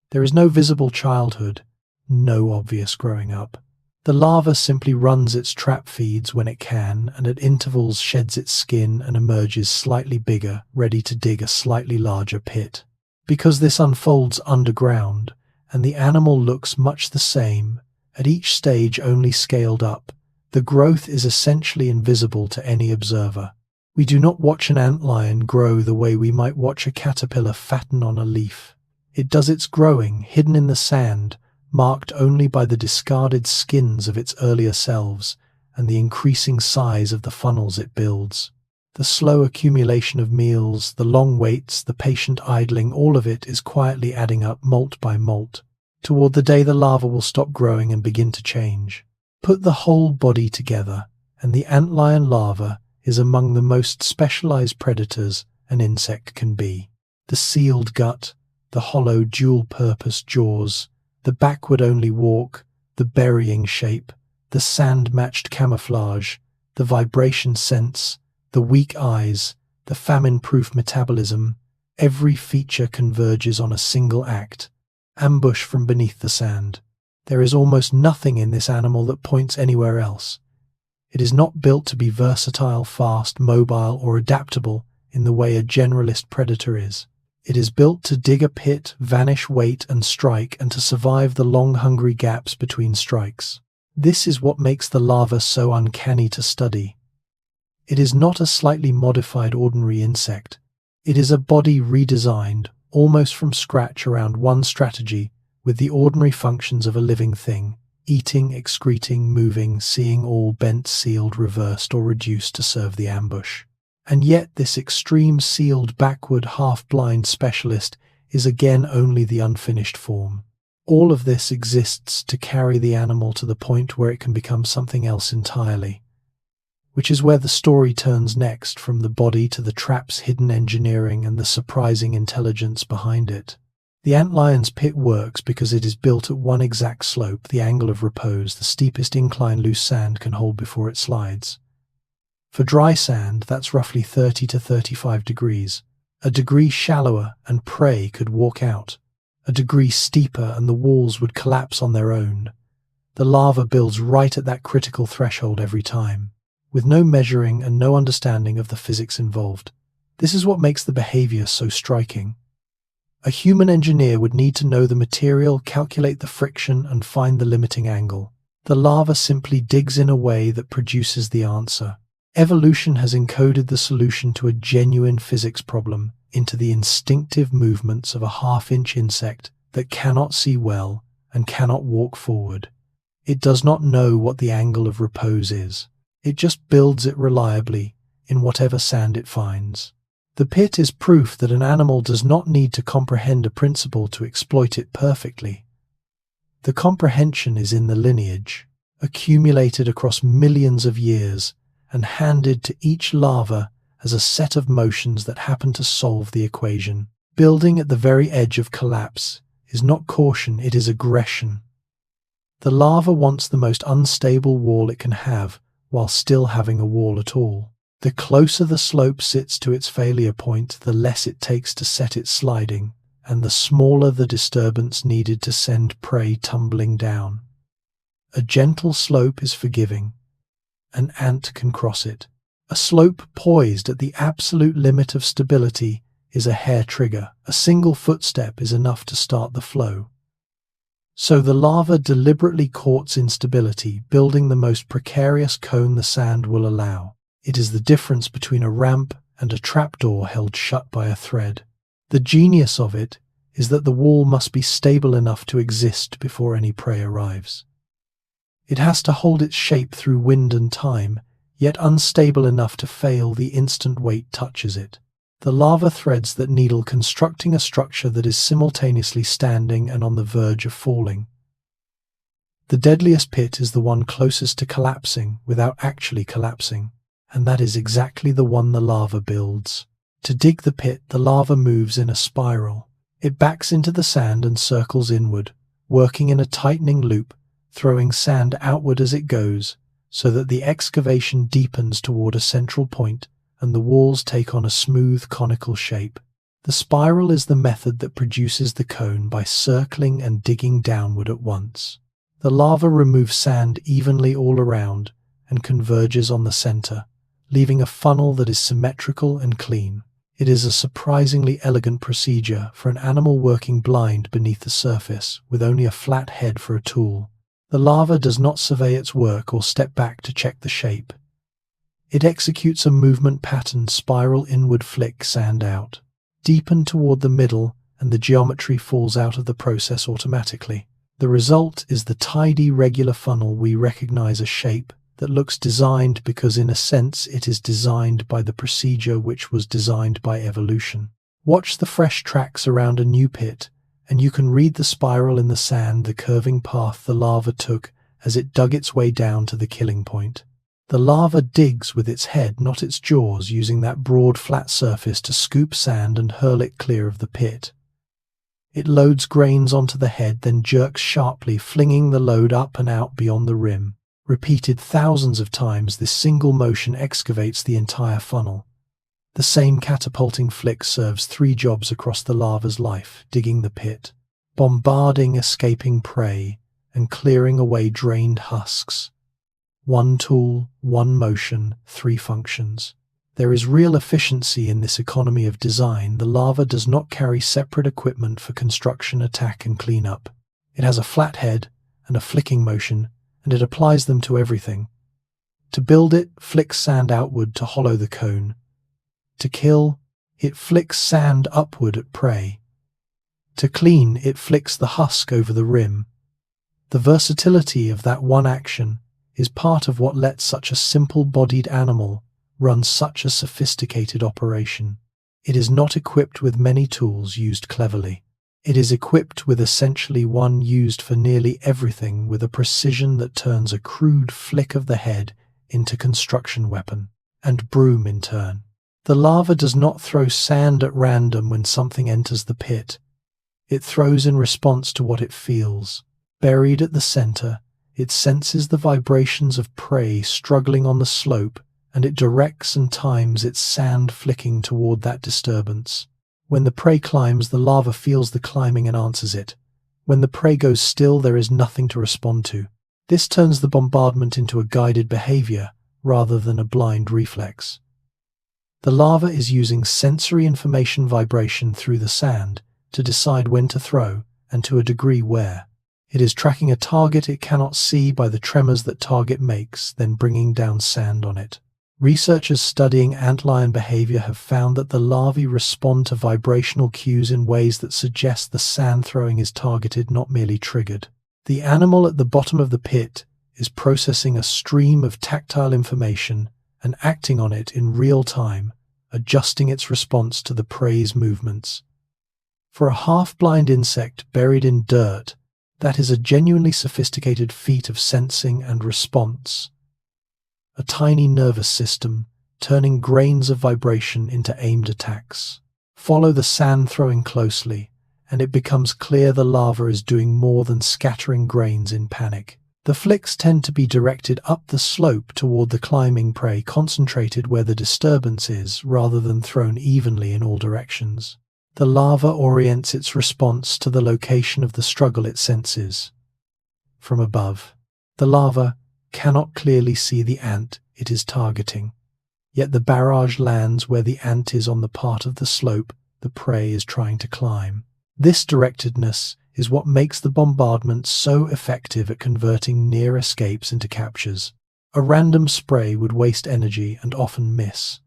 There is no visible childhood, no obvious growing up. The larva simply runs its trap feeds when it can, and at intervals sheds its skin and emerges slightly bigger, ready to dig a slightly larger pit. Because this unfolds underground, and the animal looks much the same, at each stage only scaled up, the growth is essentially invisible to any observer. We do not watch an antlion grow the way we might watch a caterpillar fatten on a leaf. It does its growing, hidden in the sand, marked only by the discarded skins of its earlier selves and the increasing size of the funnels it builds. The slow accumulation of meals, the long waits, the patient idling, all of it is quietly adding up molt by molt, toward the day the larva will stop growing and begin to change. Put the whole body together, and the antlion larva is among the most specialized predators an insect can be. The sealed gut, the hollow dual-purpose jaws, the backward-only walk, the burying shape, the sand-matched camouflage, the vibration sense, the weak eyes, the famine-proof metabolism, every feature converges on a single act: ambush from beneath the sand. There is almost nothing in this animal that points anywhere else. It is not built to be versatile, fast, mobile, or adaptable in the way a generalist predator is. It is built to dig a pit, vanish, wait, and strike, and to survive the long, hungry gaps between strikes. This is what makes the larva so uncanny to study. It is not a slightly modified ordinary insect. It is a body redesigned, almost from scratch, around one strategy, with the ordinary functions of a living thing: eating, excreting, moving, seeing, all bent, sealed, reversed, or reduced to serve the ambush. And yet this extreme sealed, backward, half-blind specialist is again only the unfinished form. All of this exists to carry the animal to the point where it can become something else entirely, which is where the story turns next, from the body to the trap's hidden engineering and the surprising intelligence behind it. The antlion's pit works because it is built at one exact slope, the angle of repose, the steepest incline loose sand can hold before it slides. For dry sand, that's roughly 30 to 35 degrees. A degree shallower and prey could walk out. A degree steeper and the walls would collapse on their own. The larva builds right at that critical threshold every time, with no measuring and no understanding of the physics involved. This is what makes the behavior so striking. A human engineer would need to know the material, calculate the friction, and find the limiting angle. The larva simply digs in a way that produces the answer. Evolution has encoded the solution to a genuine physics problem into the instinctive movements of a half-inch insect that cannot see well and cannot walk forward. It does not know what the angle of repose is. It just builds it reliably in whatever sand it finds. The pit is proof that an animal does not need to comprehend a principle to exploit it perfectly. The comprehension is in the lineage, accumulated across millions of years and handed to each larva as a set of motions that happen to solve the equation. Building at the very edge of collapse is not caution, it is aggression. The larva wants the most unstable wall it can have while still having a wall at all. The closer the slope sits to its failure point, the less it takes to set it sliding, and the smaller the disturbance needed to send prey tumbling down. A gentle slope is forgiving. An ant can cross it. A slope poised at the absolute limit of stability is a hair trigger. A single footstep is enough to start the flow. So the larva deliberately courts instability, building the most precarious cone the sand will allow. It is the difference between a ramp and a trapdoor held shut by a thread. The genius of it is that the wall must be stable enough to exist before any prey arrives. It has to hold its shape through wind and time, yet unstable enough to fail the instant weight touches it. The larva threads that needle, constructing a structure that is simultaneously standing and on the verge of falling. The deadliest pit is the one closest to collapsing without actually collapsing, and that is exactly the one the larva builds. To dig the pit, the larva moves in a spiral. It backs into the sand and circles inward, working in a tightening loop, throwing sand outward as it goes, so that the excavation deepens toward a central point and the walls take on a smooth conical shape. The spiral is the method that produces the cone by circling and digging downward at once. The larva removes sand evenly all around and converges on the center, leaving a funnel that is symmetrical and clean. It is a surprisingly elegant procedure for an animal working blind beneath the surface with only a flat head for a tool. The larva does not survey its work or step back to check the shape. It executes a movement pattern: spiral inward, flick, sand out. Deepen toward the middle, and the geometry falls out of the process automatically. The result is the tidy, regular funnel we recognize as shape that looks designed because in a sense it is designed by the procedure which was designed by evolution. Watch the fresh tracks around a new pit, and you can read the spiral in the sand, the curving path the larva took as it dug its way down to the killing point. The larva digs with its head, not its jaws, using that broad flat surface to scoop sand and hurl it clear of the pit. It loads grains onto the head, then jerks sharply, flinging the load up and out beyond the rim. Repeated thousands of times, this single motion excavates the entire funnel. The same catapulting flick serves 3 jobs across the larva's life: digging the pit, bombarding escaping prey, and clearing away drained husks. 1 tool, 1 motion, 3 functions. There is real efficiency in this economy of design. The larva does not carry separate equipment for construction, attack, and cleanup. It has a flat head and a flicking motion, and it applies them to everything. To build, it flicks sand outward to hollow the cone. To kill, it flicks sand upward at prey. To clean, it flicks the husk over the rim. The versatility of that one action is part of what lets such a simple-bodied animal run such a sophisticated operation. It is not equipped with many tools used cleverly. It is equipped with essentially one used for nearly everything, with a precision that turns a crude flick of the head into construction weapon, and broom in turn. The larva does not throw sand at random when something enters the pit. It throws in response to what it feels. Buried at the center, it senses the vibrations of prey struggling on the slope, and it directs and times its sand flicking toward that disturbance. When the prey climbs, the larva feels the climbing and answers it. When the prey goes still, there is nothing to respond to. This turns the bombardment into a guided behavior rather than a blind reflex. The larva is using sensory information vibration through the sand to decide when to throw, and to a degree where. It is tracking a target it cannot see by the tremors that target makes, then bringing down sand on it. Researchers studying antlion behavior have found that the larvae respond to vibrational cues in ways that suggest the sand throwing is targeted, not merely triggered. The animal at the bottom of the pit is processing a stream of tactile information and acting on it in real time, adjusting its response to the prey's movements. For a half-blind insect buried in dirt, that is a genuinely sophisticated feat of sensing and response. A tiny nervous system, turning grains of vibration into aimed attacks. Follow the sand throwing closely, and it becomes clear the larva is doing more than scattering grains in panic. The flicks tend to be directed up the slope toward the climbing prey, concentrated where the disturbance is, rather than thrown evenly in all directions. The larva orients its response to the location of the struggle it senses. From above, the larva cannot clearly see the ant it is targeting, yet the barrage lands where the ant is on the part of the slope the prey is trying to climb. This directedness is what makes the bombardment so effective at converting near escapes into captures. A random spray would waste energy and often miss.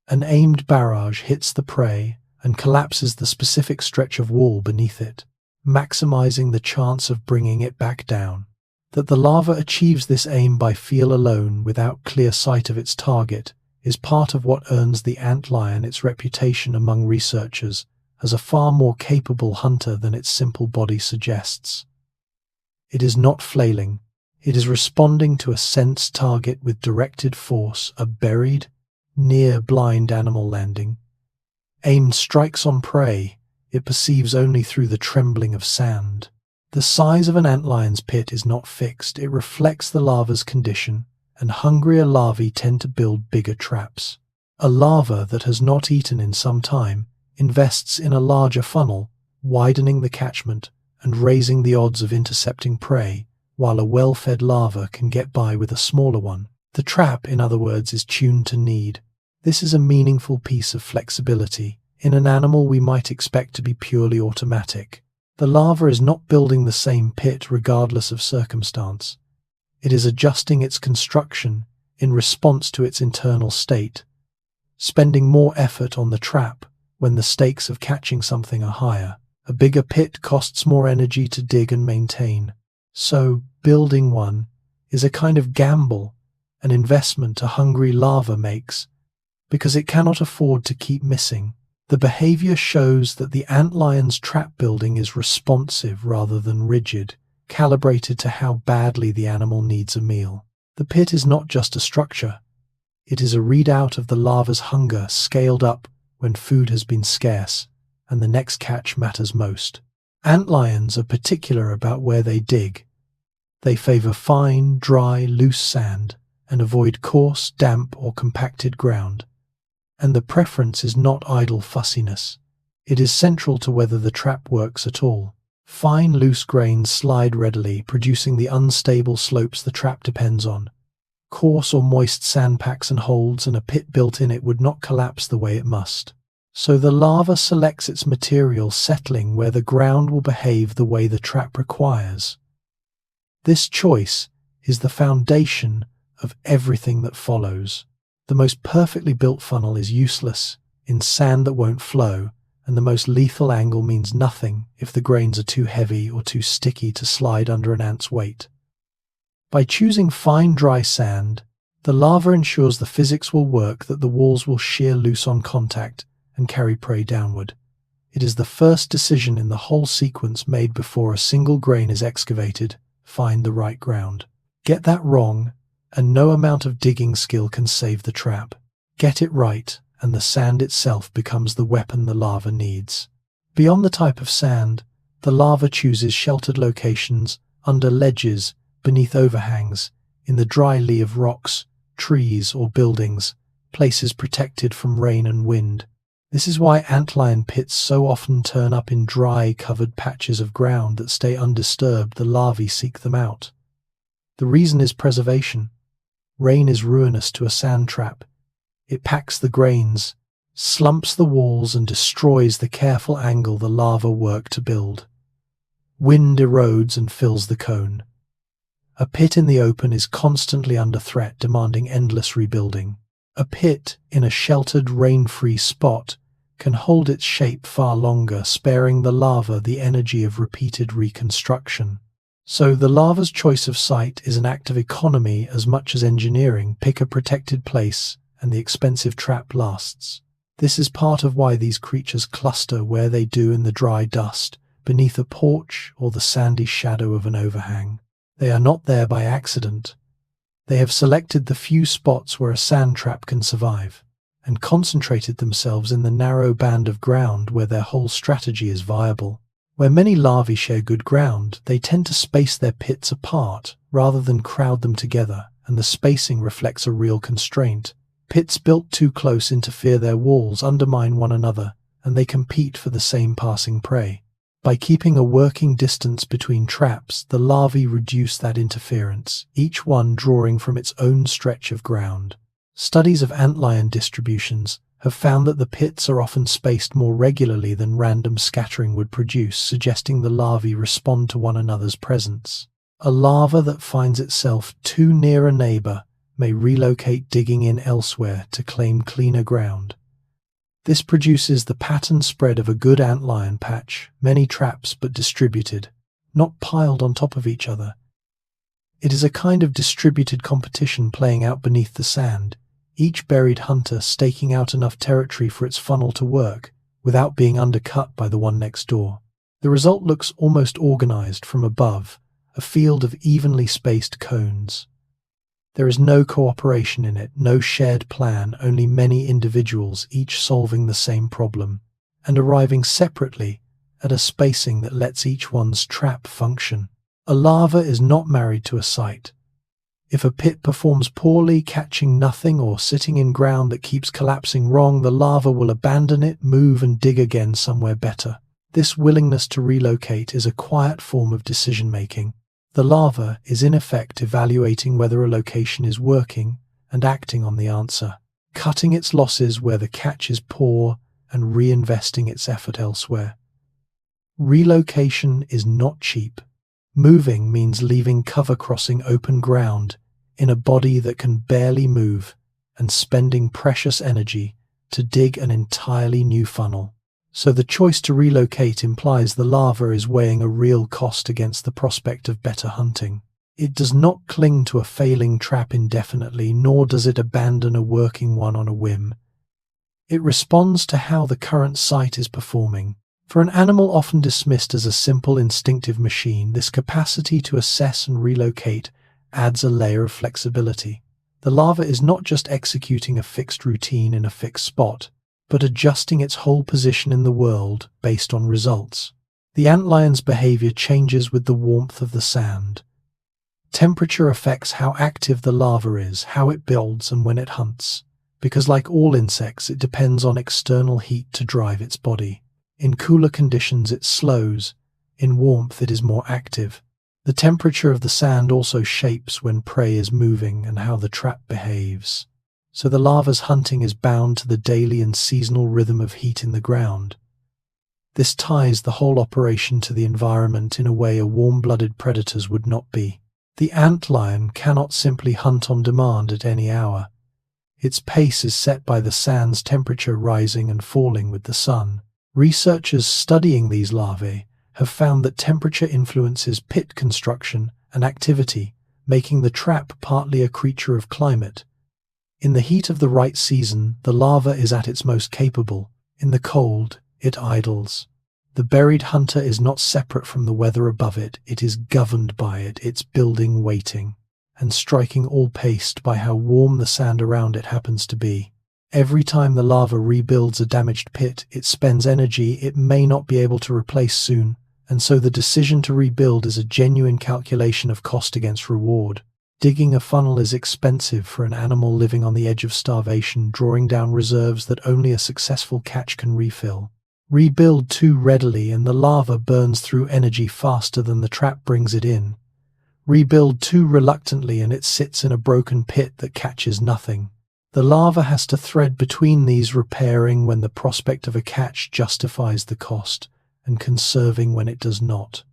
An aimed barrage hits the prey and collapses the specific stretch of wall beneath it, maximizing the chance of bringing it back down. That the larva achieves this aim by feel alone, without clear sight of its target, is part of what earns the antlion its reputation among researchers as a far more capable hunter than its simple body suggests. It is not flailing. It is responding to a sensed target with directed force, a buried, near-blind animal landing. Aimed strikes on prey it perceives only through the trembling of sand. The size of an antlion's pit is not fixed. It reflects the larva's condition, and hungrier larvae tend to build bigger traps. A larva that has not eaten in some time invests in a larger funnel, widening the catchment and raising the odds of intercepting prey, while a well-fed larva can get by with a smaller one. The trap, in other words, is tuned to need. This is a meaningful piece of flexibility in an animal we might expect to be purely automatic. The larva is not building the same pit regardless of circumstance. It is adjusting its construction in response to its internal state, spending more effort on the trap when the stakes of catching something are higher. A bigger pit costs more energy to dig and maintain. So, building one is a kind of gamble an investment a hungry larva makes, because it cannot afford to keep missing. The behavior shows that the antlion's trap building is responsive rather than rigid, calibrated to how badly the animal needs a meal. The pit is not just a structure. It is a readout of the larva's hunger scaled up when food has been scarce and the next catch matters most. Antlions are particular about where they dig. They favor fine, dry, loose sand and avoid coarse, damp, or compacted ground. And the preference is not idle fussiness. It is central to whether the trap works at all. Fine, loose grains slide readily, producing the unstable slopes the trap depends on. Coarse or moist sand packs and holds, and a pit built in it would not collapse the way it must. So the larva selects its material, settling where the ground will behave the way the trap requires. This choice is the foundation of everything that follows. The most perfectly built funnel is useless in sand that won't flow, and the most lethal angle means nothing if the grains are too heavy or too sticky to slide under an ant's weight. By choosing fine, dry sand, the larva ensures the physics will work, that the walls will shear loose on contact and carry prey downward. It is the first decision in the whole sequence made before a single grain is excavated: find the right ground. Get that wrong, and no amount of digging skill can save the trap. Get it right, and the sand itself becomes the weapon the larva needs. Beyond the type of sand, the larva chooses sheltered locations, under ledges, beneath overhangs, in the dry lee of rocks, trees, or buildings, places protected from rain and wind. This is why antlion pits so often turn up in dry, covered patches of ground that stay undisturbed. The larvae seek them out. The reason is preservation. Rain is ruinous to a sand trap. It packs the grains, slumps the walls, and destroys the careful angle the larva work to build. Wind erodes and fills the cone. A pit in the open is constantly under threat, demanding endless rebuilding. A pit in a sheltered, rain-free spot can hold its shape far longer, sparing the larva the energy of repeated reconstruction. So the larva's choice of site is an act of economy as much as engineering. Pick a protected place, and the expensive trap lasts. This is part of why these creatures cluster where they do in the dry dust, beneath a porch or the sandy shadow of an overhang. They are not there by accident. They have selected the few spots where a sand trap can survive, and concentrated themselves in the narrow band of ground where their whole strategy is viable. Where many larvae share good ground, they tend to space their pits apart rather than crowd them together, and the spacing reflects a real constraint. Pits built too close interfere, their walls undermine one another, and they compete for the same passing prey. By keeping a working distance between traps, the larvae reduce that interference, each one drawing from its own stretch of ground. Studies of antlion distributions have found that the pits are often spaced more regularly than random scattering would produce, suggesting the larvae respond to one another's presence. A larva that finds itself too near a neighbor may relocate, digging in elsewhere to claim cleaner ground. This produces the pattern spread of a good antlion patch, many traps but distributed, not piled on top of each other. It is a kind of distributed competition playing out beneath the sand, each buried hunter staking out enough territory for its funnel to work without being undercut by the one next door. The result looks almost organized from above, a field of evenly spaced cones. There is no cooperation in it, no shared plan, only many individuals, each solving the same problem, and arriving separately at a spacing that lets each one's trap function. A larva is not married to a site. If a pit performs poorly, catching nothing, or sitting in ground that keeps collapsing wrong, the larva will abandon it, move, and dig again somewhere better. This willingness to relocate is a quiet form of decision-making. The larva is in effect evaluating whether a location is working and acting on the answer, cutting its losses where the catch is poor and reinvesting its effort elsewhere. Relocation is not cheap. Moving means leaving cover, crossing open ground in a body that can barely move, and spending precious energy to dig an entirely new funnel. So the choice to relocate implies the larva is weighing a real cost against the prospect of better hunting. It does not cling to a failing trap indefinitely, nor does it abandon a working one on a whim. It responds to how the current site is performing. For an animal often dismissed as a simple instinctive machine, this capacity to assess and relocate adds a layer of flexibility. The larva is not just executing a fixed routine in a fixed spot, but adjusting its whole position in the world based on results. The antlion's behavior changes with the warmth of the sand. Temperature affects how active the larva is, how it builds, and when it hunts, because like all insects, it depends on external heat to drive its body. In cooler conditions, it slows. In warmth, it is more active. The temperature of the sand also shapes when prey is moving and how the trap behaves. So the larva's hunting is bound to the daily and seasonal rhythm of heat in the ground. This ties the whole operation to the environment in a way a warm-blooded predators would not be. The antlion cannot simply hunt on demand at any hour. Its pace is set by the sand's temperature rising and falling with the sun. Researchers studying these larvae have found that temperature influences pit construction and activity, making the trap partly a creature of climate. In the heat of the right season, the larva is at its most capable. In the cold, it idles. The buried hunter is not separate from the weather above it, it is governed by it, its building, waiting, and striking all paced by how warm the sand around it happens to be. Every time the larva rebuilds a damaged pit, it spends energy it may not be able to replace soon, and so the decision to rebuild is a genuine calculation of cost against reward. Digging a funnel is expensive for an animal living on the edge of starvation, drawing down reserves that only a successful catch can refill. Rebuild too readily and the larva burns through energy faster than the trap brings it in. Rebuild too reluctantly and it sits in a broken pit that catches nothing. The larva has to thread between these, repairing when the prospect of a catch justifies the cost, and conserving when it does not.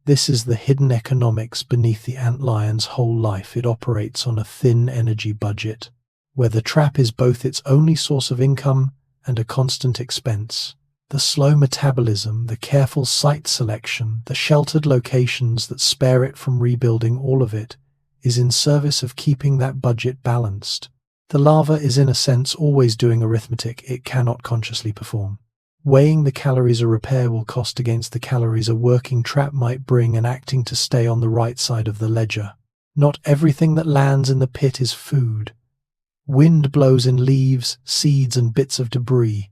This is the hidden economics beneath the antlion's whole life. It operates on a thin energy budget, where the trap is both its only source of income and a constant expense. The slow metabolism, the careful site selection, the sheltered locations that spare it from rebuilding, all of it is in service of keeping that budget balanced. The larva is in a sense always doing arithmetic it cannot consciously perform. Weighing the calories a repair will cost against the calories a working trap might bring and acting to stay on the right side of the ledger. Not everything that lands in the pit is food. Wind blows in leaves, seeds and bits of debris.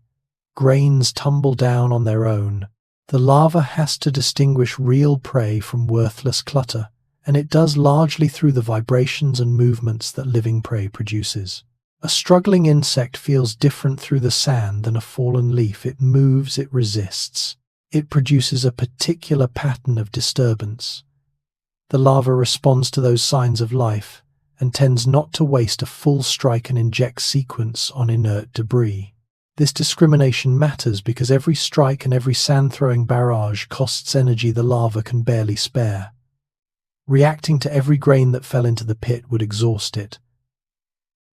Grains tumble down on their own. The larva has to distinguish real prey from worthless clutter, and it does largely through the vibrations and movements that living prey produces. A struggling insect feels different through the sand than a fallen leaf. It moves, it resists. It produces a particular pattern of disturbance. The larva responds to those signs of life and tends not to waste a full strike and inject sequence on inert debris. This discrimination matters because every strike and every sand-throwing barrage costs energy the larva can barely spare. Reacting to every grain that fell into the pit would exhaust it.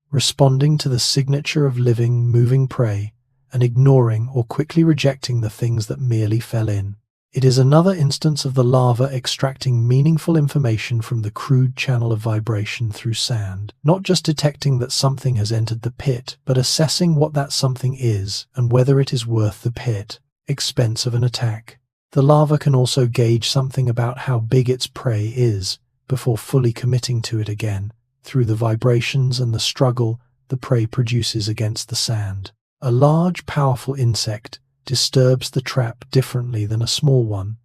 Responding to the signature of living, moving prey, and ignoring or quickly rejecting the things that merely fell in. It is another instance of the larva extracting meaningful information from the crude channel of vibration through sand, not just detecting that something has entered the pit, but assessing what that something is and whether it is worth the pit expense of an attack. The larva can also gauge something about how big its prey is before fully committing to it again, through the vibrations and the struggle the prey produces against the sand. A large, powerful insect disturbs the trap differently than a small one,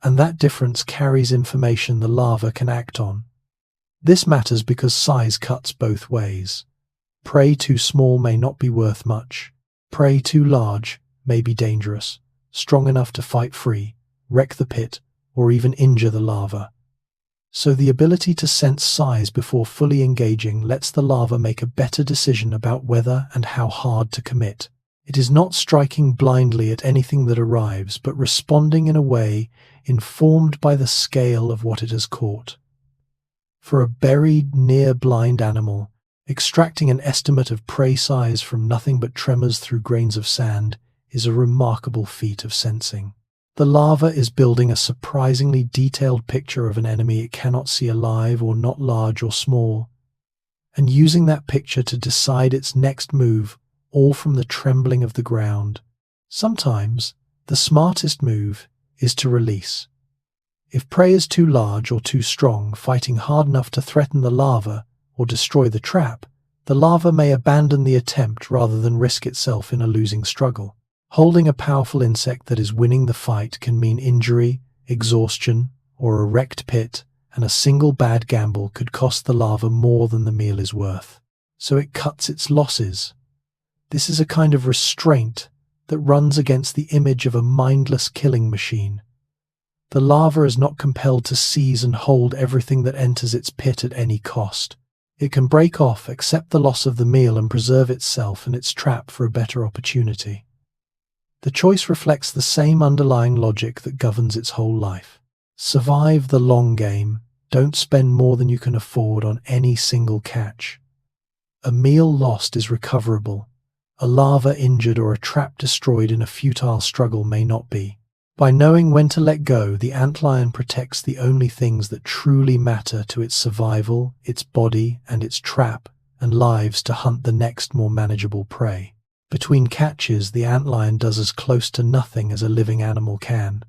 and that difference carries information the larva can act on. This matters because size cuts both ways. Prey too small may not be worth much. Prey too large may be dangerous, strong enough to fight free, wreck the pit, or even injure the larva. So the ability to sense size before fully engaging lets the larva make a better decision about whether and how hard to commit. It is not striking blindly at anything that arrives, but responding in a way informed by the scale of what it has caught. For a buried, near-blind animal, extracting an estimate of prey size from nothing but tremors through grains of sand is a remarkable feat of sensing. The larva is building a surprisingly detailed picture of an enemy it cannot see alive or not large or small, and using that picture to decide its next move, all from the trembling of the ground. Sometimes, the smartest move is to release. If prey is too large or too strong, fighting hard enough to threaten the larva or destroy the trap, the larva may abandon the attempt rather than risk itself in a losing struggle. Holding a powerful insect that is winning the fight can mean injury, exhaustion, or a wrecked pit, and a single bad gamble could cost the larva more than the meal is worth. So it cuts its losses. This is a kind of restraint that runs against the image of a mindless killing machine. The larva is not compelled to seize and hold everything that enters its pit at any cost. It can break off, accept the loss of the meal, and preserve itself and its trap for a better opportunity. The choice reflects the same underlying logic that governs its whole life. Survive the long game. Don't spend more than you can afford on any single catch. A meal lost is recoverable. A larva injured or a trap destroyed in a futile struggle may not be. By knowing when to let go, the antlion protects the only things that truly matter to its survival, its body and its trap, and lives to hunt the next more manageable prey. Between catches, the antlion does as close to nothing as a living animal can.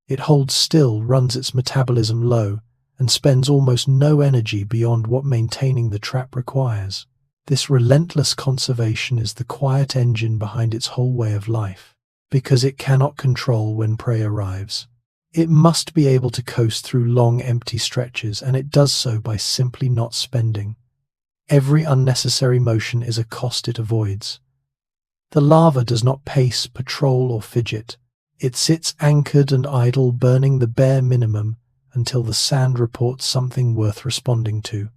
It holds still, runs its metabolism low, and spends almost no energy beyond what maintaining the trap requires. This relentless conservation is the quiet engine behind its whole way of life. Because it cannot control when prey arrives, it must be able to coast through long empty stretches, and it does so by simply not spending. Every unnecessary motion is a cost it avoids. The larva does not pace, patrol, or fidget. It sits anchored and idle, burning the bare minimum until the sand reports something worth responding to.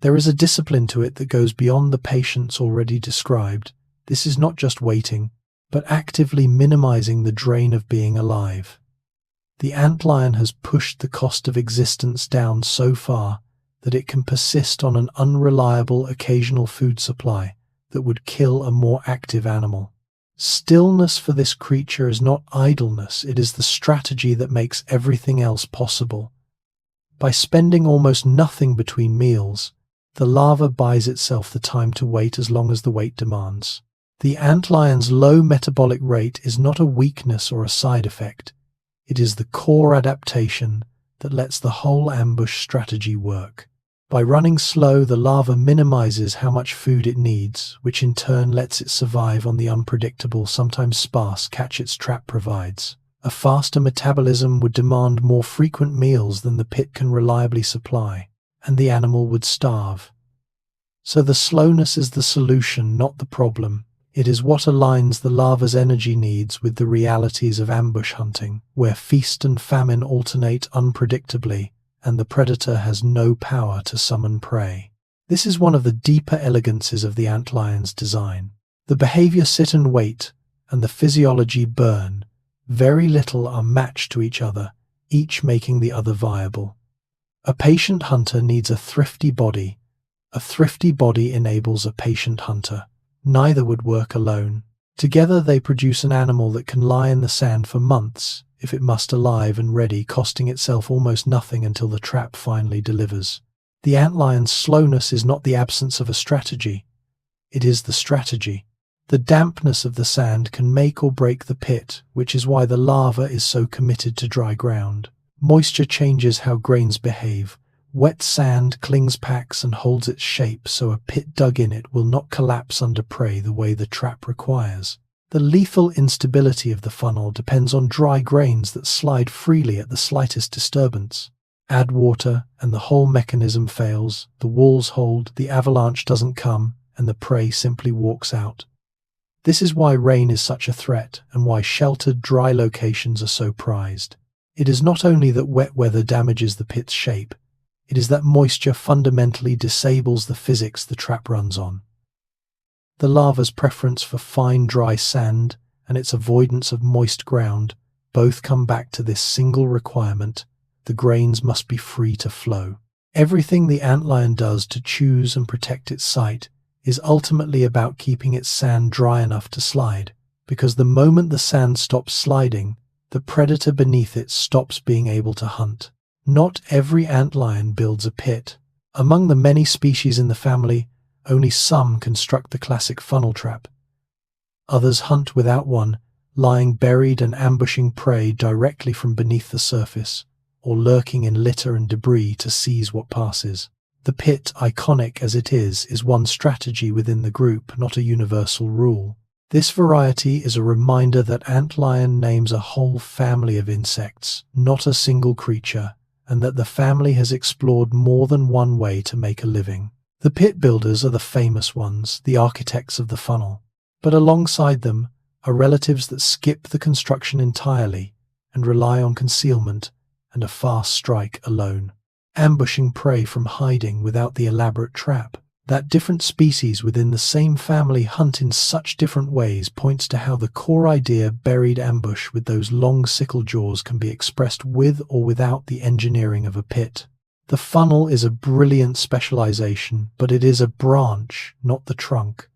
There is a discipline to it that goes beyond the patience already described. This is not just waiting, but actively minimizing the drain of being alive. The antlion has pushed the cost of existence down so far that it can persist on an unreliable occasional food supply that would kill a more active animal. Stillness for this creature is not idleness, it is the strategy that makes everything else possible. By spending almost nothing between meals, the larva buys itself the time to wait as long as the wait demands. The antlion's low metabolic rate is not a weakness or a side effect. It is the core adaptation that lets the whole ambush strategy work. By running slow, the larva minimizes how much food it needs, which in turn lets it survive on the unpredictable, sometimes sparse catch its trap provides. A faster metabolism would demand more frequent meals than the pit can reliably supply, and the animal would starve. So the slowness is the solution, not the problem. It is what aligns the larva's energy needs with the realities of ambush hunting, where feast and famine alternate unpredictably, and the predator has no power to summon prey. This is one of the deeper elegances of the antlion's design. The behavior sit and wait, and the physiology burn. Very little are matched to each other, each making the other viable. A patient hunter needs a thrifty body. A thrifty body enables a patient hunter. Neither would work alone. Together they produce an animal that can lie in the sand for months, if it must, alive and ready, costing itself almost nothing until the trap finally delivers. The antlion's slowness is not the absence of a strategy. It is the strategy. The dampness of the sand can make or break the pit, which is why the larva is so committed to dry ground. Moisture changes how grains behave. Wet sand clings, packs, and holds its shape, so a pit dug in it will not collapse under prey the way the trap requires. The lethal instability of the funnel depends on dry grains that slide freely at the slightest disturbance. Add water, and the whole mechanism fails. The walls hold, the avalanche doesn't come, and the prey simply walks out. This is why rain is such a threat, and why sheltered, dry locations are so prized. It is not only that wet weather damages the pit's shape, it is that moisture fundamentally disables the physics the trap runs on. The larva's preference for fine, dry sand and its avoidance of moist ground both come back to this single requirement: the grains must be free to flow. Everything the antlion does to choose and protect its site is ultimately about keeping its sand dry enough to slide, because the moment the sand stops sliding, the predator beneath it stops being able to hunt. Not every antlion builds a pit. Among the many species in the family, only some construct the classic funnel trap. Others hunt without one, lying buried and ambushing prey directly from beneath the surface, or lurking in litter and debris to seize what passes. The pit, iconic as it is one strategy within the group, not a universal rule. This variety is a reminder that antlion names a whole family of insects, not a single creature, and that the family has explored more than one way to make a living. The pit builders are the famous ones, the architects of the funnel. But alongside them are relatives that skip the construction entirely and rely on concealment and a fast strike alone, ambushing prey from hiding without the elaborate trap. That different species within the same family hunt in such different ways points to how the core idea buried ambush with those long sickle jaws can be expressed with or without the engineering of a pit. The funnel is a brilliant specialization, but it is a branch, not the trunk.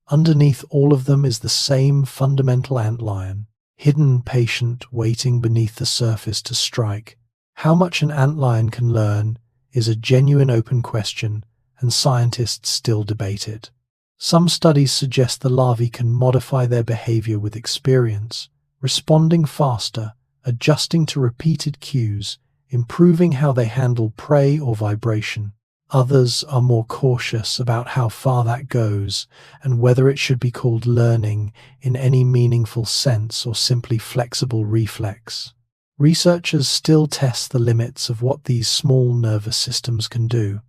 Underneath all of them is the same fundamental antlion, hidden, patient, waiting beneath the surface to strike. How much an antlion can learn is a genuine open question, and scientists still debate it. Some studies suggest the larvae can modify their behavior with experience, responding faster, adjusting to repeated cues, improving how they handle prey or vibration. Others are more cautious about how far that goes and whether it should be called learning in any meaningful sense or simply flexible reflex. Researchers still test the limits of what these small nervous systems can do.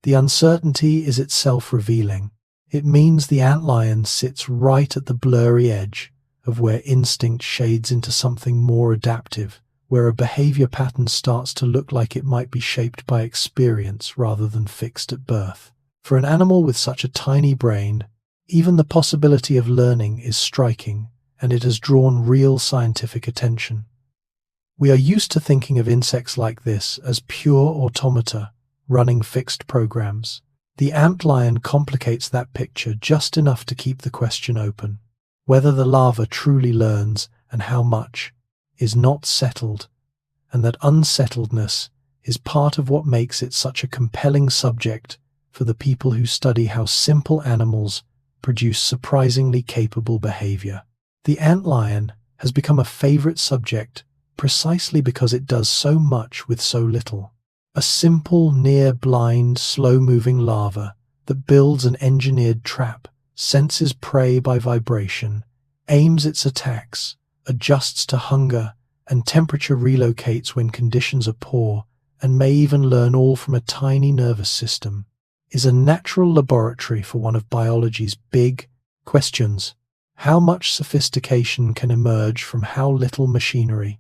The uncertainty is itself revealing. It means the antlion sits right at the blurry edge of where instinct shades into something more adaptive, where a behavior pattern starts to look like it might be shaped by experience rather than fixed at birth. For an animal with such a tiny brain, even the possibility of learning is striking, and it has drawn real scientific attention. We are used to thinking of insects like this as pure automata, running fixed programs. The antlion complicates that picture just enough to keep the question open. Whether the larva truly learns and how much is not settled, and that unsettledness is part of what makes it such a compelling subject for the people who study how simple animals produce surprisingly capable behavior. The antlion has become a favorite subject precisely because it does so much with so little. A simple, near-blind, slow-moving larva that builds an engineered trap, senses prey by vibration, aims its attacks, adjusts to hunger and temperature, relocates when conditions are poor, and may even learn all from a tiny nervous system, is a natural laboratory for one of biology's big questions. How much sophistication can emerge from how little machinery?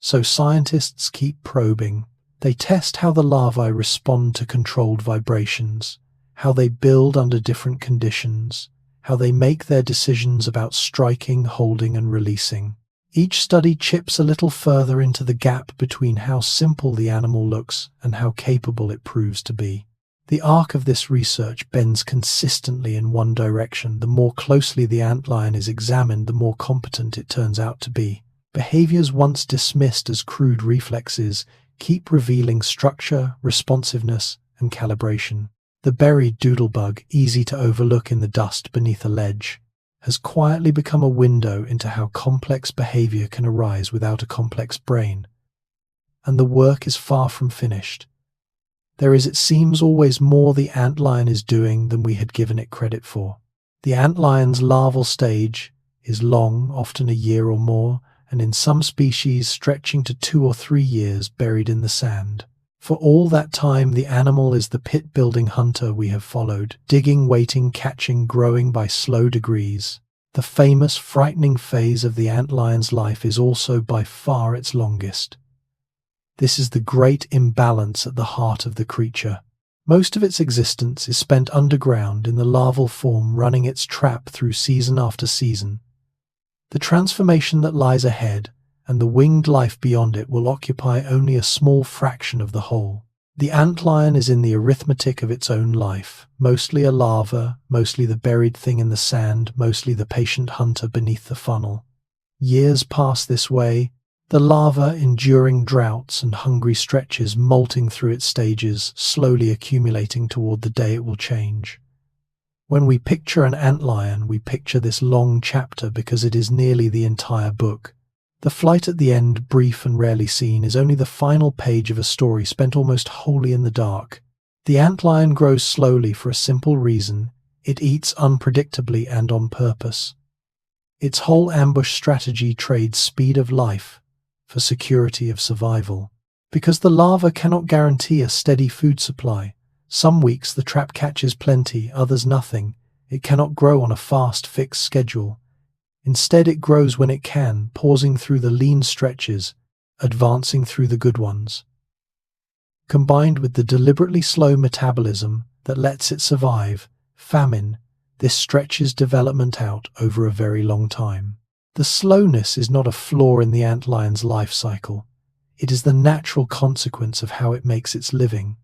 So scientists keep probing. They test how the larvae respond to controlled vibrations, how they build under different conditions, how they make their decisions about striking, holding, and releasing. Each study chips a little further into the gap between how simple the animal looks and how capable it proves to be. The arc of this research bends consistently in one direction. The more closely the antlion is examined, the more competent it turns out to be. Behaviors once dismissed as crude reflexes keep revealing structure, responsiveness, and calibration. The buried doodlebug, easy to overlook in the dust beneath a ledge, has quietly become a window into how complex behavior can arise without a complex brain. And the work is far from finished. There is, it seems, always more the antlion is doing than we had given it credit for. The antlion's larval stage is long, often a year or more, and in some species stretching to 2 or 3 years buried in the sand. For all that time, the animal is the pit-building hunter we have followed, digging, waiting, catching, growing by slow degrees. The famous, frightening phase of the antlion's life is also by far its longest. This is the great imbalance at the heart of the creature. Most of its existence is spent underground in the larval form, running its trap through season after season. The transformation that lies ahead and the winged life beyond it will occupy only a small fraction of the whole. The antlion is in the arithmetic of its own life, mostly a larva, mostly the buried thing in the sand, mostly the patient hunter beneath the funnel. Years pass this way, the larva enduring droughts and hungry stretches, molting through its stages, slowly accumulating toward the day it will change. When we picture an antlion, we picture this long chapter because it is nearly the entire book. The flight at the end, brief and rarely seen, is only the final page of a story spent almost wholly in the dark. The antlion grows slowly for a simple reason: it eats unpredictably and on purpose. Its whole ambush strategy trades speed of life for security of survival. Because the larva cannot guarantee a steady food supply, some weeks the trap catches plenty, others nothing. It cannot grow on a fast, fixed schedule. Instead, it grows when it can, pausing through the lean stretches, advancing through the good ones. Combined with the deliberately slow metabolism that lets it survive famine, this stretches development out over a very long time. The slowness is not a flaw in the antlion's life cycle. It is the natural consequence of how it makes its living.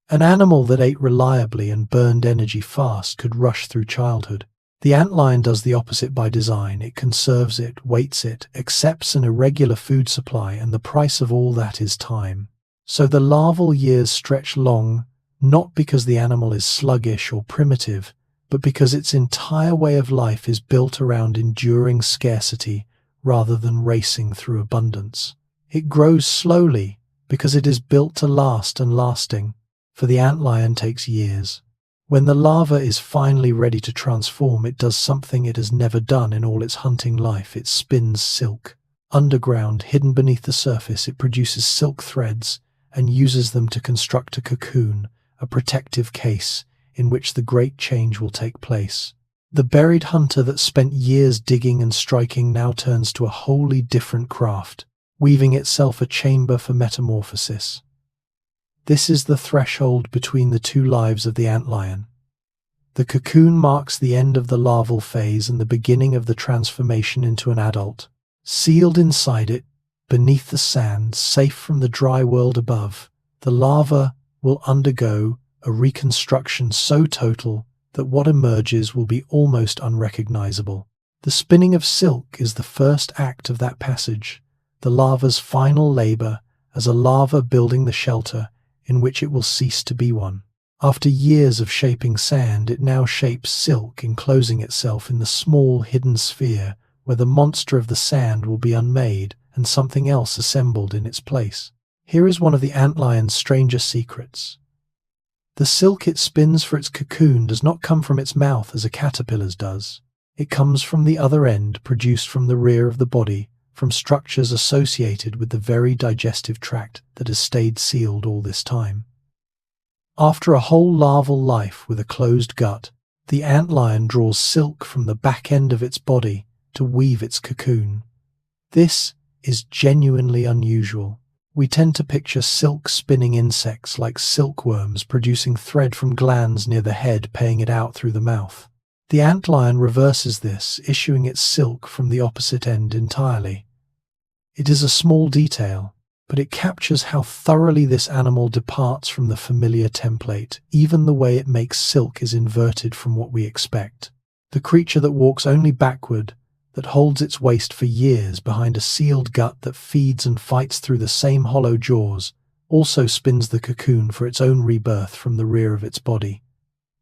An animal that ate reliably and burned energy fast could rush through childhood. The antlion does the opposite by design. It conserves it, waits it, accepts an irregular food supply, and the price of all that is time. So the larval years stretch long, not because the animal is sluggish or primitive, but because its entire way of life is built around enduring scarcity rather than racing through abundance. It grows slowly because it is built to last, and lasting for the antlion takes years. When the larva is finally ready to transform, it does something it has never done in all its hunting life. It spins silk. Underground, hidden beneath the surface, it produces silk threads and uses them to construct a cocoon, a protective case in which the great change will take place. The buried hunter that spent years digging and striking now turns to a wholly different craft, weaving itself a chamber for metamorphosis. This is the threshold between the two lives of the antlion. The cocoon marks the end of the larval phase and the beginning of the transformation into an adult. Sealed inside it, beneath the sand, safe from the dry world above, the larva will undergo a reconstruction so total that what emerges will be almost unrecognizable. The spinning of silk is the first act of that passage, the larva's final labor as a larva building the shelter in which it will cease to be one. After years of shaping sand, it now shapes silk, enclosing itself in the small hidden sphere where the monster of the sand will be unmade and something else assembled in its place. Here is one of the antlion's strangest secrets. The silk it spins for its cocoon does not come from its mouth as a caterpillar's does. It comes from the other end, produced from the rear of the body, from structures associated with the very digestive tract that has stayed sealed all this time. After a whole larval life with a closed gut, the antlion draws silk from the back end of its body to weave its cocoon. This is genuinely unusual. We tend to picture silk-spinning insects like silkworms producing thread from glands near the head, paying it out through the mouth. The antlion reverses this, issuing its silk from the opposite end entirely. It is a small detail, but it captures how thoroughly this animal departs from the familiar template. Even the way it makes silk is inverted from what we expect. The creature that walks only backward, that holds its waist for years behind a sealed gut, that feeds and fights through the same hollow jaws, also spins the cocoon for its own rebirth from the rear of its body.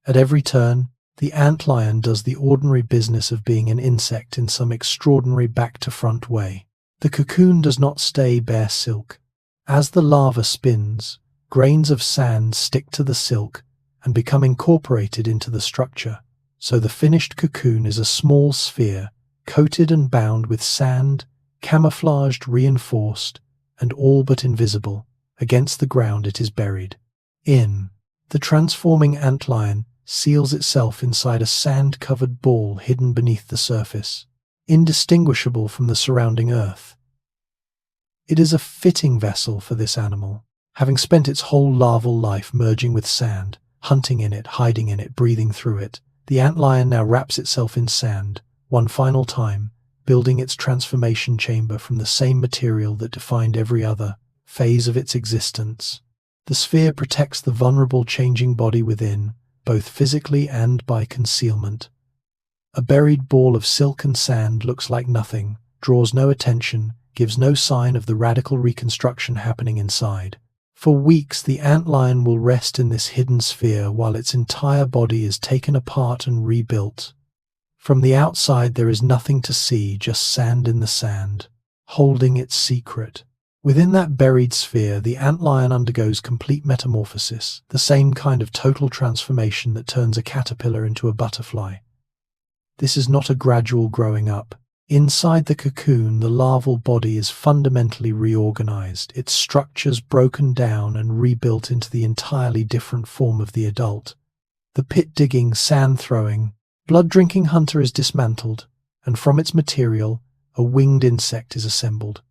At every turn, the antlion does the ordinary business of being an insect in some extraordinary back-to-front way. The cocoon does not stay bare silk. As the larva spins, grains of sand stick to the silk and become incorporated into the structure, so the finished cocoon is a small sphere, coated and bound with sand, camouflaged, reinforced, and all but invisible. Against the ground it is buried. The transforming antlion seals itself inside a sand-covered ball hidden beneath the surface, indistinguishable from the surrounding earth. It is a fitting vessel for this animal, having spent its whole larval life merging with sand, hunting in it, hiding in it, breathing through it. The antlion now wraps itself in sand, one final time, building its transformation chamber from the same material that defined every other phase of its existence. The sphere protects the vulnerable, changing body within, both physically and by concealment. A buried ball of silk and sand looks like nothing, draws no attention, gives no sign of the radical reconstruction happening inside. For weeks, the antlion will rest in this hidden sphere while its entire body is taken apart and rebuilt. From the outside, there is nothing to see, just sand in the sand, holding its secret. Within that buried sphere, the antlion undergoes complete metamorphosis, the same kind of total transformation that turns a caterpillar into a butterfly. This is not a gradual growing up. Inside the cocoon, the larval body is fundamentally reorganized, its structures broken down and rebuilt into the entirely different form of the adult. The pit-digging, sand-throwing, blood-drinking hunter is dismantled, and from its material, a winged insect is assembled.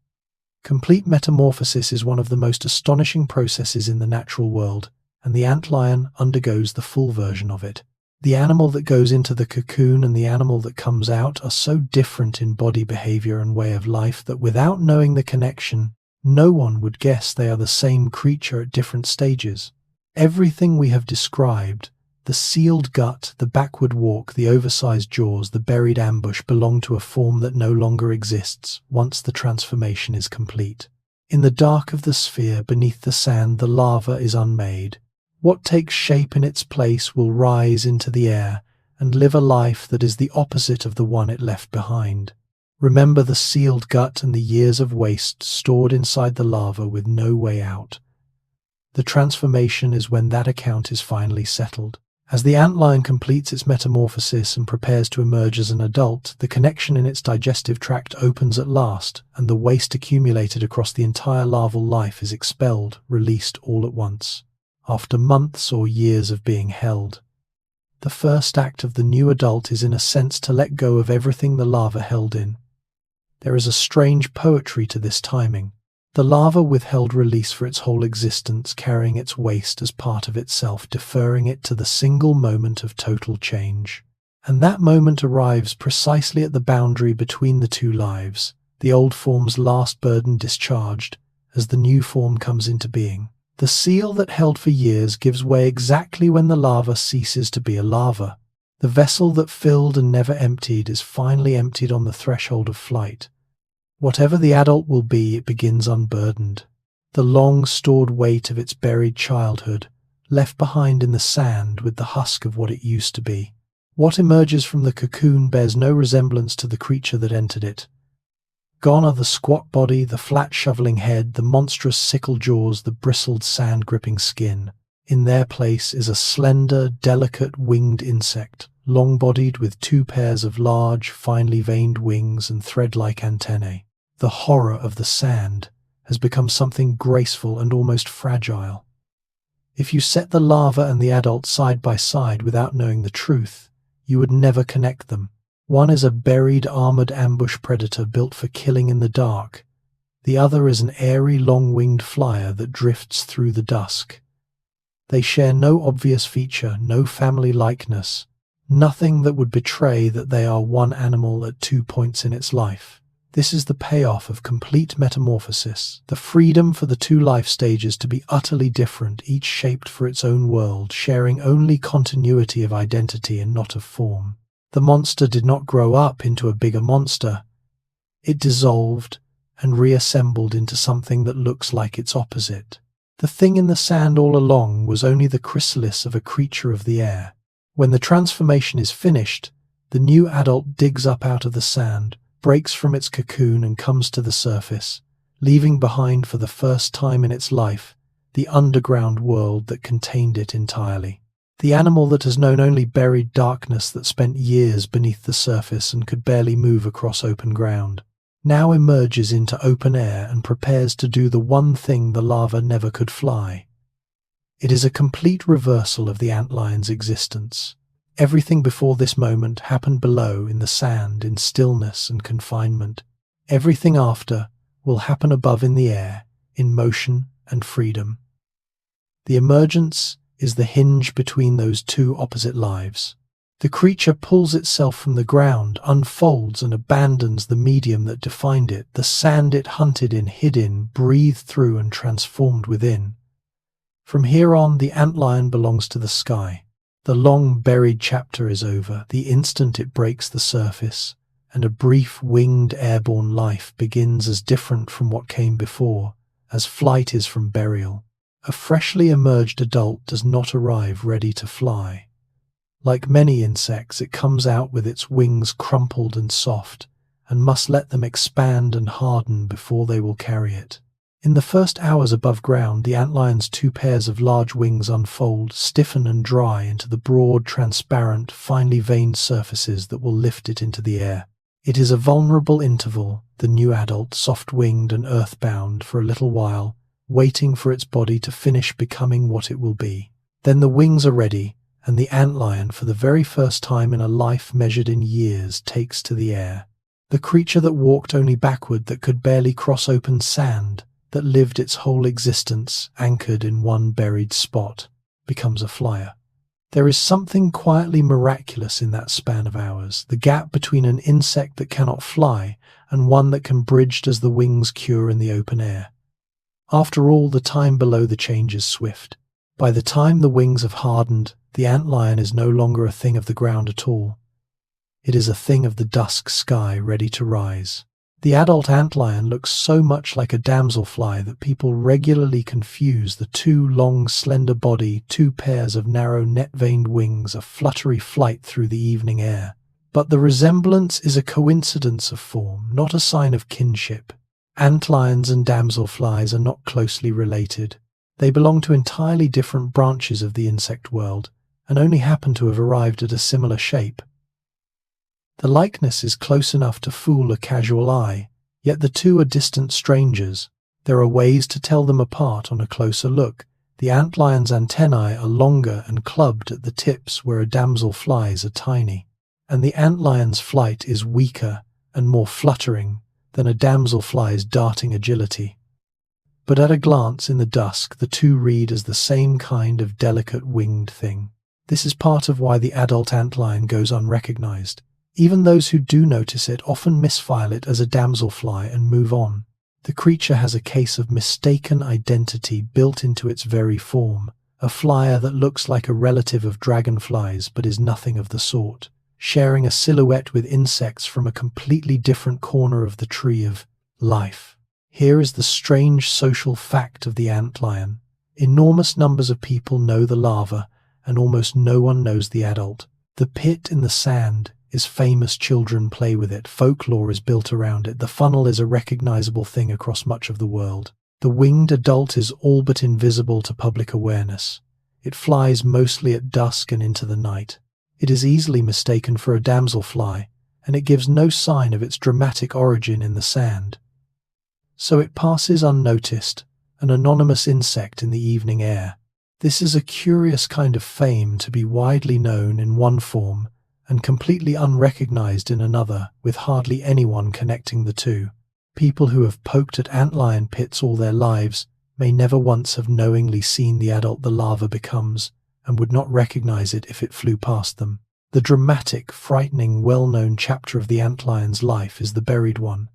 Complete metamorphosis is one of the most astonishing processes in the natural world, and the antlion undergoes the full version of it. The animal that goes into the cocoon and the animal that comes out are so different in body behavior and way of life that without knowing the connection, no one would guess they are the same creature at different stages. Everything we have described, the sealed gut, the backward walk, the oversized jaws, the buried ambush, belong to a form that no longer exists once the transformation is complete. In the dark of the sphere beneath the sand, the larva is unmade. What takes shape in its place will rise into the air and live a life that is the opposite of the one it left behind. Remember the sealed gut and the years of waste stored inside the larva with no way out. The transformation is when that account is finally settled. As the antlion completes its metamorphosis and prepares to emerge as an adult, the connection in its digestive tract opens at last, and the waste accumulated across the entire larval life is expelled, released all at once, after months or years of being held. The first act of the new adult is in a sense to let go of everything the larva held in. There is a strange poetry to this timing. The larva withheld release for its whole existence, carrying its waste as part of itself, deferring it to the single moment of total change. And that moment arrives precisely at the boundary between the two lives, the old form's last burden discharged, as the new form comes into being. The seal that held for years gives way exactly when the larva ceases to be a larva. The vessel that filled and never emptied is finally emptied on the threshold of flight. Whatever the adult will be, it begins unburdened. The long-stored weight of its buried childhood, left behind in the sand with the husk of what it used to be. What emerges from the cocoon bears no resemblance to the creature that entered it. Gone are the squat body, the flat shoveling head, the monstrous sickle jaws, the bristled sand-gripping skin. In their place is a slender, delicate winged insect, long-bodied with 2 pairs of large, finely veined wings and thread-like antennae. The horror of the sand has become something graceful and almost fragile. If you set the larva and the adult side by side without knowing the truth, you would never connect them. One is a buried, armored ambush predator built for killing in the dark. The other is an airy, long-winged flyer that drifts through the dusk. They share no obvious feature, no family likeness, nothing that would betray that they are one animal at 2 points in its life. This is the payoff of complete metamorphosis, the freedom for the 2 life stages to be utterly different, each shaped for its own world, sharing only continuity of identity and not of form. The monster did not grow up into a bigger monster. It dissolved and reassembled into something that looks like its opposite. The thing in the sand all along was only the chrysalis of a creature of the air. When the transformation is finished, the new adult digs up out of the sand, breaks from its cocoon and comes to the surface, leaving behind for the first time in its life the underground world that contained it entirely. The animal that has known only buried darkness, that spent years beneath the surface and could barely move across open ground, now emerges into open air and prepares to do the one thing the larva never could fly. It is a complete reversal of the antlion's existence. Everything before this moment happened below in the sand, in stillness and confinement. Everything after will happen above in the air, in motion and freedom. The emergence is the hinge between those 2 opposite lives. The creature pulls itself from the ground, unfolds and abandons the medium that defined it, the sand it hunted in, hid in, breathed through and transformed within. From here on, the antlion belongs to the sky. The long buried chapter is over, the instant it breaks the surface, and a brief winged airborne life begins as different from what came before, as flight is from burial. A freshly emerged adult does not arrive ready to fly. Like many insects, it comes out with its wings crumpled and soft, and must let them expand and harden before they will carry it. In the first hours above ground, the antlion's two pairs of large wings unfold, stiffen and dry into the broad, transparent, finely veined surfaces that will lift it into the air. It is a vulnerable interval, the new adult, soft-winged and earthbound for a little while, waiting for its body to finish becoming what it will be. Then the wings are ready, and the antlion, for the very first time in a life measured in years, takes to the air. The creature that walked only backward, that could barely cross open sand, that lived its whole existence anchored in one buried spot, becomes a flyer. There is something quietly miraculous in that span of hours, the gap between an insect that cannot fly and one that can bridge as the wings cure in the open air. After all, the time below the change is swift. By the time the wings have hardened, the antlion is no longer a thing of the ground at all. It is a thing of the dusk sky, ready to rise. The adult antlion looks so much like a damselfly that people regularly confuse the two long, slender body, two pairs of narrow, net-veined wings, a fluttery flight through the evening air. But the resemblance is a coincidence of form, not a sign of kinship. Antlions and damselflies are not closely related. They belong to entirely different branches of the insect world, and only happen to have arrived at a similar shape. The likeness is close enough to fool a casual eye, yet the two are distant strangers. There are ways to tell them apart on a closer look. The antlion's antennae are longer and clubbed at the tips, where a damselfly's are tiny, and the antlion's flight is weaker and more fluttering than a damselfly's darting agility. But at a glance in the dusk, the two read as the same kind of delicate winged thing. This is part of why the adult antlion goes unrecognized. Even those who do notice it often misfile it as a damselfly and move on. The creature has a case of mistaken identity built into its very form, a flyer that looks like a relative of dragonflies but is nothing of the sort, sharing a silhouette with insects from a completely different corner of the tree of life. Here is the strange social fact of the antlion. Enormous numbers of people know the larva, and almost no one knows the adult. The pit in the sand is famous, children play with it, folklore is built around it, the funnel is a recognizable thing across much of the world. The winged adult is all but invisible to public awareness. It flies mostly at dusk and into the night. It is easily mistaken for a damselfly, and it gives no sign of its dramatic origin in the sand. So it passes unnoticed, an anonymous insect in the evening air. This is a curious kind of fame, to be widely known in one form and completely unrecognized in another, with hardly anyone connecting the two. People who have poked at antlion pits all their lives may never once have knowingly seen the adult the larva becomes, and would not recognize it if it flew past them. The dramatic, frightening, well-known chapter of the antlion's life is the buried one.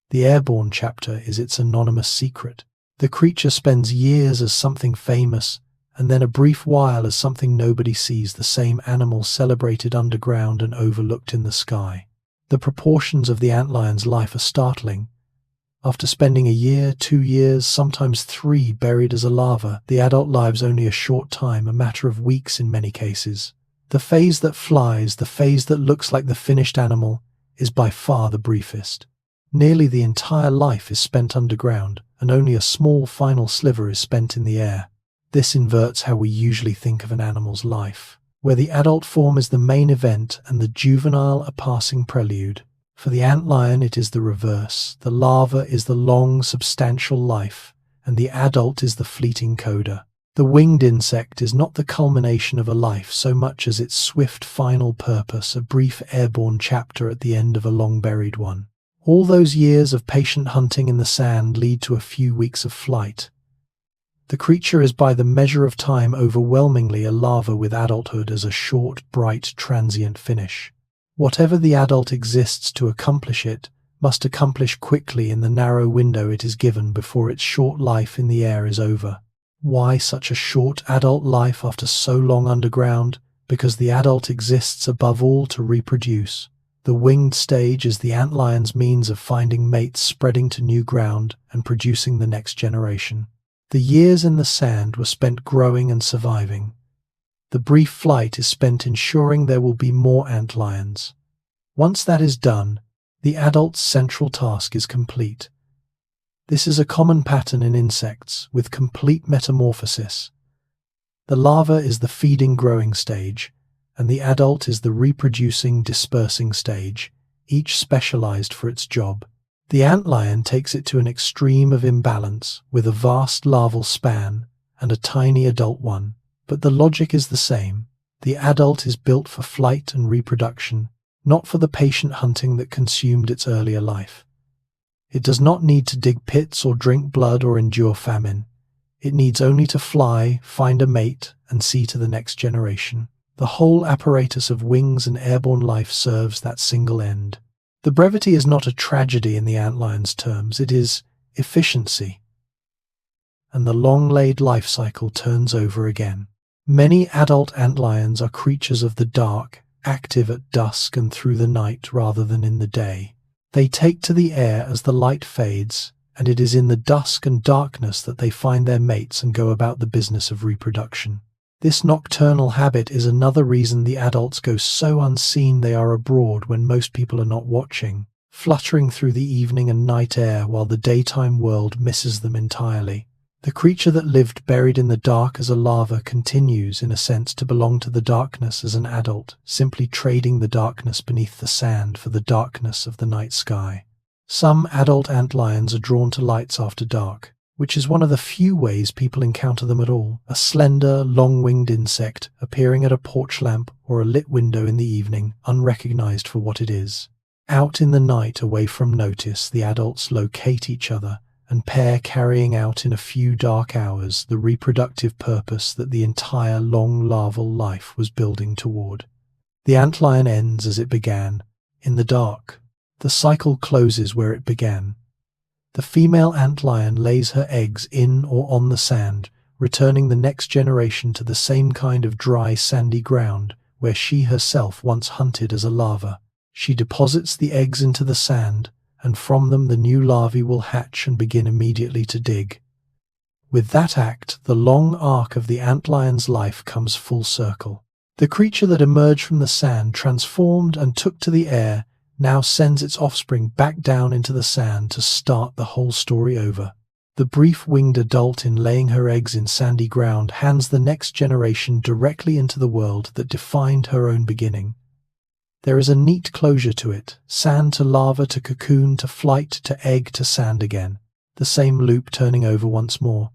The airborne chapter is its anonymous secret. The creature spends years as something famous, and then a brief while as something nobody sees, the same animal celebrated underground and overlooked in the sky. The proportions of the antlion's life are startling. After spending a year, 2 years, sometimes 3 buried as a larva, the adult lives only a short time, a matter of weeks in many cases. The phase that flies, the phase that looks like the finished animal, is by far the briefest. Nearly the entire life is spent underground, and only a small final sliver is spent in the air. This inverts how we usually think of an animal's life, where the adult form is the main event and the juvenile a passing prelude. For the antlion it is the reverse. The larva is the long, substantial life, and the adult is the fleeting coda. The winged insect is not the culmination of a life so much as its swift final purpose, a brief airborne chapter at the end of a long-buried one. All those years of patient hunting in the sand lead to a few weeks of flight. The creature is by the measure of time overwhelmingly a larva, with adulthood as a short, bright, transient finish. Whatever the adult exists to accomplish, it must accomplish quickly in the narrow window it is given before its short life in the air is over. Why such a short adult life after so long underground? Because the adult exists above all to reproduce. The winged stage is the antlion's means of finding mates, spreading to new ground, and producing the next generation. The years in the sand were spent growing and surviving. The brief flight is spent ensuring there will be more antlions. Once that is done, the adult's central task is complete. This is a common pattern in insects, with complete metamorphosis. The larva is the feeding growing stage, and the adult is the reproducing dispersing stage, each specialized for its job. The antlion takes it to an extreme of imbalance, with a vast larval span and a tiny adult one, but the logic is the same. The adult is built for flight and reproduction, not for the patient hunting that consumed its earlier life. It does not need to dig pits or drink blood or endure famine. It needs only to fly, find a mate, and see to the next generation. The whole apparatus of wings and airborne life serves that single end. The brevity is not a tragedy in the antlion's terms, it is efficiency. And the long-laid life cycle turns over again. Many adult antlions are creatures of the dark, active at dusk and through the night rather than in the day. They take to the air as the light fades, and it is in the dusk and darkness that they find their mates and go about the business of reproduction. This nocturnal habit is another reason the adults go so unseen. They are abroad when most people are not watching, fluttering through the evening and night air while the daytime world misses them entirely. The creature that lived buried in the dark as a larva continues, in a sense, to belong to the darkness as an adult, simply trading the darkness beneath the sand for the darkness of the night sky. Some adult antlions are drawn to lights after dark, which is one of the few ways people encounter them at all. A slender, long-winged insect appearing at a porch lamp or a lit window in the evening, unrecognized for what it is. Out in the night, away from notice, the adults locate each other and pair, carrying out in a few dark hours the reproductive purpose that the entire long larval life was building toward. The antlion ends as it began, in the dark. The cycle closes where it began. The female antlion lays her eggs in or on the sand, returning the next generation to the same kind of dry, sandy ground where she herself once hunted as a larva. She deposits the eggs into the sand, and from them the new larvae will hatch and begin immediately to dig. With that act, the long arc of the antlion's life comes full circle. The creature that emerged from the sand, transformed and took to the air, now sends its offspring back down into the sand to start the whole story over. The brief winged adult, in laying her eggs in sandy ground, hands the next generation directly into the world that defined her own beginning. There is a neat closure to it, sand to larva to cocoon to flight to egg to sand again, the same loop turning over once more.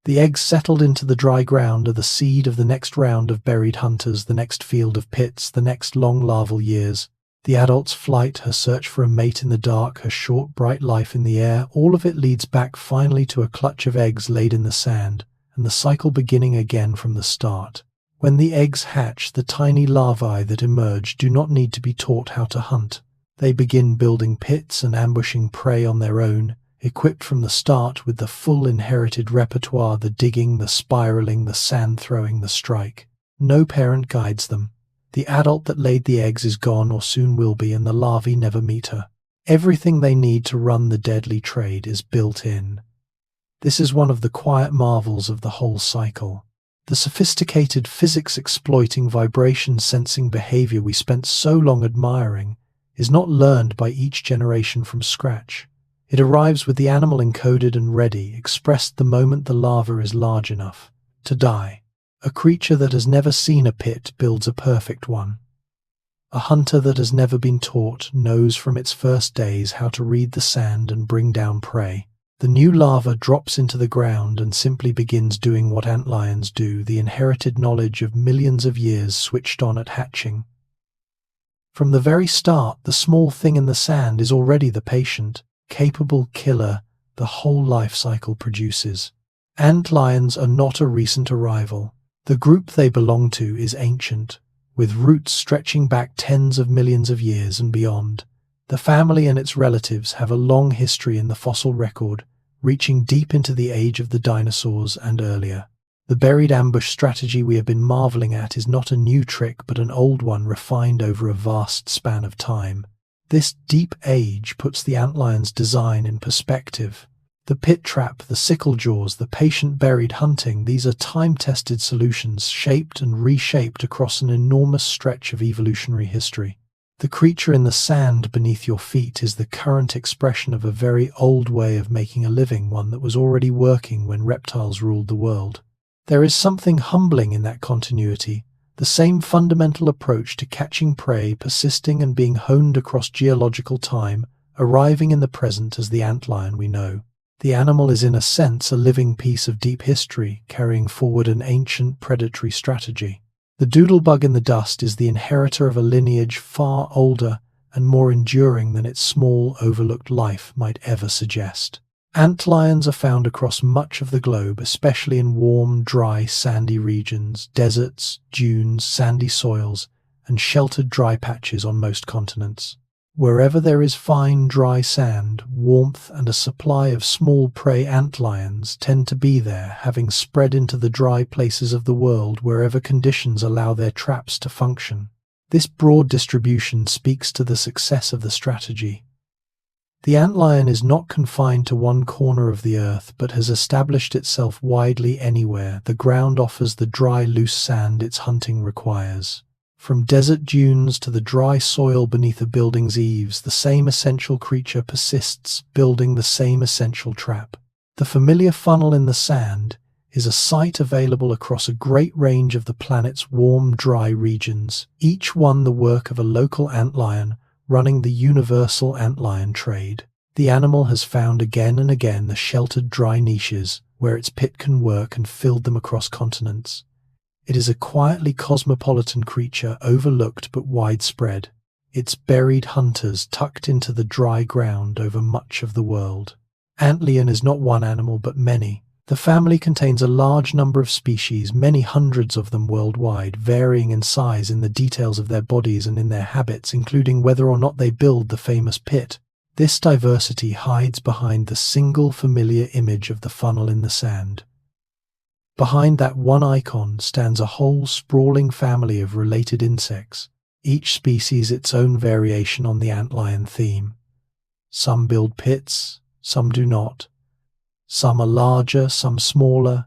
The eggs settled into the dry ground are the seed of the next round of buried hunters, the next field of pits, the next long larval years. The adult's flight, her search for a mate in the dark, her short, bright life in the air, all of it leads back finally to a clutch of eggs laid in the sand, and the cycle beginning again from the start. When the eggs hatch, the tiny larvae that emerge do not need to be taught how to hunt. They begin building pits and ambushing prey on their own, equipped from the start with the full inherited repertoire: the digging, the spiraling, the sand-throwing, the strike. No parent guides them. The adult that laid the eggs is gone or soon will be, and the larvae never meet her. Everything they need to run the deadly trade is built in. This is one of the quiet marvels of the whole cycle. The sophisticated physics-exploiting vibration-sensing behavior we spent so long admiring is not learned by each generation from scratch. It arrives with the animal encoded and ready, expressed the moment the larva is large enough to die. A creature that has never seen a pit builds a perfect one. A hunter that has never been taught knows from its first days how to read the sand and bring down prey. The new larva drops into the ground and simply begins doing what antlions do, the inherited knowledge of millions of years switched on at hatching. From the very start, the small thing in the sand is already the patient, capable killer the whole life cycle produces. Antlions are not a recent arrival. The group they belong to is ancient, with roots stretching back tens of millions of years and beyond. The family and its relatives have a long history in the fossil record, reaching deep into the age of the dinosaurs and earlier. The buried ambush strategy we have been marveling at is not a new trick but an old one refined over a vast span of time. This deep age puts the antlion's design in perspective. The pit trap, the sickle jaws, the patient buried hunting, these are time-tested solutions shaped and reshaped across an enormous stretch of evolutionary history. The creature in the sand beneath your feet is the current expression of a very old way of making a living, one that was already working when reptiles ruled the world. There is something humbling in that continuity, the same fundamental approach to catching prey persisting and being honed across geological time, arriving in the present as the antlion we know. The animal is in a sense a living piece of deep history, carrying forward an ancient predatory strategy. The doodlebug in the dust is the inheritor of a lineage far older and more enduring than its small, overlooked life might ever suggest. Antlions are found across much of the globe, especially in warm, dry, sandy regions, deserts, dunes, sandy soils, and sheltered dry patches on most continents. Wherever there is fine, dry sand, warmth and a supply of small prey, antlions tend to be there, having spread into the dry places of the world wherever conditions allow their traps to function. This broad distribution speaks to the success of the strategy. The antlion is not confined to one corner of the earth, but has established itself widely anywhere the ground offers the dry, loose sand its hunting requires. From desert dunes to the dry soil beneath a building's eaves, the same essential creature persists, building the same essential trap. The familiar funnel in the sand is a site available across a great range of the planet's warm, dry regions, each one the work of a local antlion running the universal antlion trade. The animal has found again and again the sheltered dry niches where its pit can work and filled them across continents. It is a quietly cosmopolitan creature, overlooked but widespread, its buried hunters tucked into the dry ground over much of the world. Antlion is not one animal but many. The family contains a large number of species, many hundreds of them worldwide, varying in size in the details of their bodies and in their habits, including whether or not they build the famous pit. This diversity hides behind the single familiar image of the funnel in the sand. Behind that one icon stands a whole sprawling family of related insects, each species its own variation on the antlion theme. Some build pits, some do not. Some are larger, some smaller.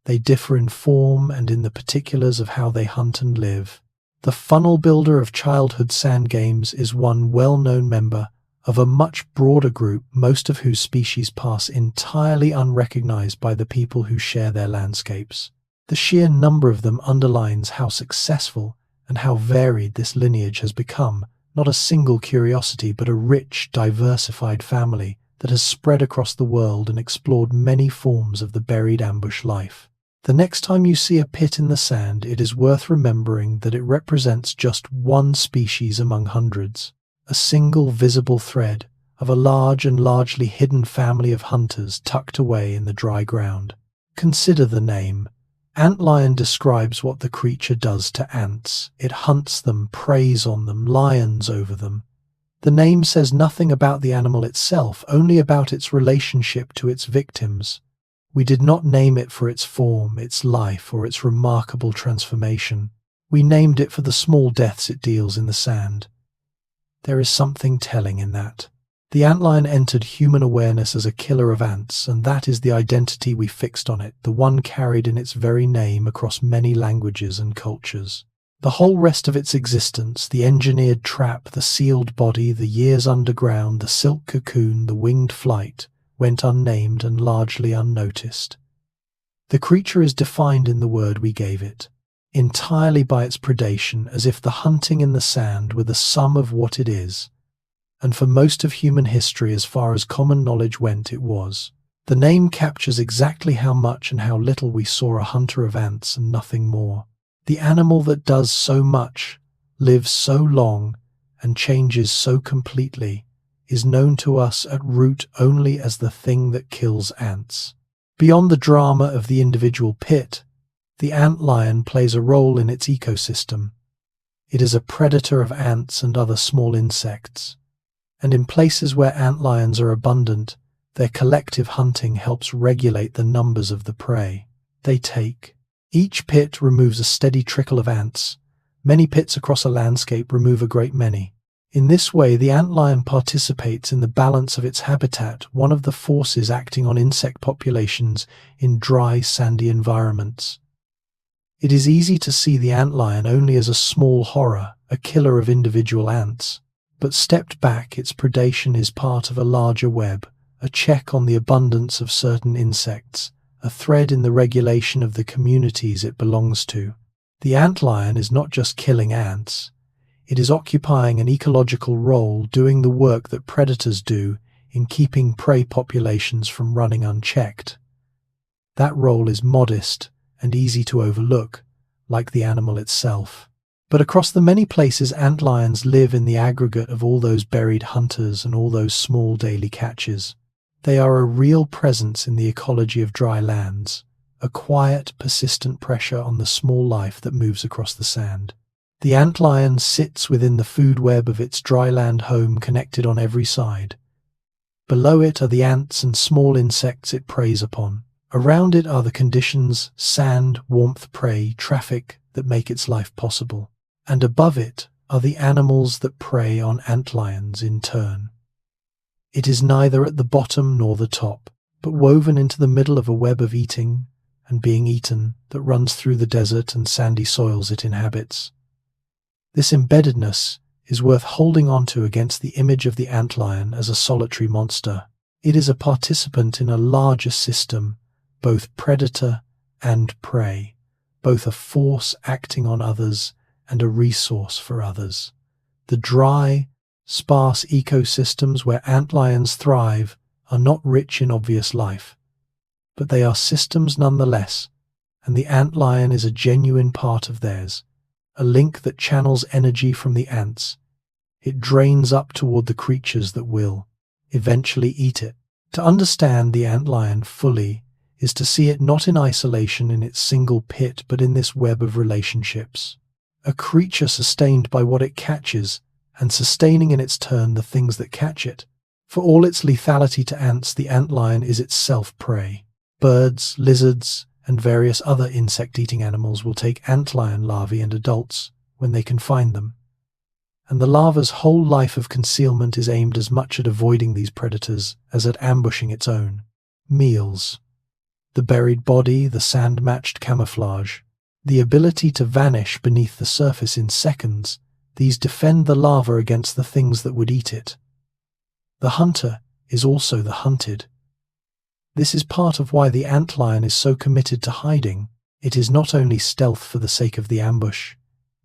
They differ in form and in the particulars of how they hunt and live. The funnel builder of childhood sand games is one well-known member of a much broader group, most of whose species pass entirely unrecognized by the people who share their landscapes. The sheer number of them underlines how successful and how varied this lineage has become, not a single curiosity but a rich, diversified family that has spread across the world and explored many forms of the buried ambush life. The next time you see a pit in the sand, it is worth remembering that it represents just one species among hundreds, a single visible thread of a large and largely hidden family of hunters tucked away in the dry ground. Consider the name. Antlion describes what the creature does to ants. It hunts them, preys on them, lions over them. The name says nothing about the animal itself, only about its relationship to its victims. We did not name it for its form, its life, or its remarkable transformation. We named it for the small deaths it deals in the sand. There is something telling in that. The antlion entered human awareness as a killer of ants, and that is the identity we fixed on it, the one carried in its very name across many languages and cultures. The whole rest of its existence, the engineered trap, the sealed body, the years underground, the silk cocoon, the winged flight, went unnamed and largely unnoticed. The creature is defined in the word we gave it, entirely by its predation, as if the hunting in the sand were the sum of what it is. And for most of human history, as far as common knowledge went, it was. The name captures exactly how much and how little we saw a hunter of ants and nothing more. The animal that does so much, lives so long, and changes so completely, is known to us at root only as the thing that kills ants. Beyond the drama of the individual pit, the antlion plays a role in its ecosystem. It is a predator of ants and other small insects, and in places where antlions are abundant, their collective hunting helps regulate the numbers of the prey they take. Each pit removes a steady trickle of ants. Many pits across a landscape remove a great many. In this way, the antlion participates in the balance of its habitat, one of the forces acting on insect populations in dry, sandy environments. It is easy to see the antlion only as a small horror, a killer of individual ants. But stepped back, its predation is part of a larger web, a check on the abundance of certain insects, a thread in the regulation of the communities it belongs to. The antlion is not just killing ants. It is occupying an ecological role, doing the work that predators do in keeping prey populations from running unchecked. That role is modest and easy to overlook, like the animal itself. But across the many places antlions live in the aggregate of all those buried hunters and all those small daily catches, they are a real presence in the ecology of dry lands, a quiet, persistent pressure on the small life that moves across the sand. The antlion sits within the food web of its dryland home, connected on every side. Below it are the ants and small insects it preys upon. Around it are the conditions, sand, warmth, prey, traffic, that make its life possible. And above it are the animals that prey on antlions in turn. It is neither at the bottom nor the top, but woven into the middle of a web of eating and being eaten that runs through the desert and sandy soils it inhabits. This embeddedness is worth holding on to against the image of the antlion as a solitary monster. It is a participant in a larger system, both predator and prey, both a force acting on others and a resource for others. The dry, sparse ecosystems where antlions thrive are not rich in obvious life, but they are systems nonetheless, and the antlion is a genuine part of theirs, a link that channels energy from the ants. It drains up toward the creatures that will eventually eat it. To understand the antlion fully is to see it not in isolation in its single pit, but in this web of relationships. A creature sustained by what it catches, and sustaining in its turn the things that catch it. For all its lethality to ants, the antlion is itself prey. Birds, lizards, and various other insect-eating animals will take antlion larvae and adults when they can find them. And the larva's whole life of concealment is aimed as much at avoiding these predators as at ambushing its own meals. The buried body, the sand-matched camouflage, the ability to vanish beneath the surface in seconds, these defend the larva against the things that would eat it. The hunter is also the hunted. This is part of why the antlion is so committed to hiding. It is not only stealth for the sake of the ambush,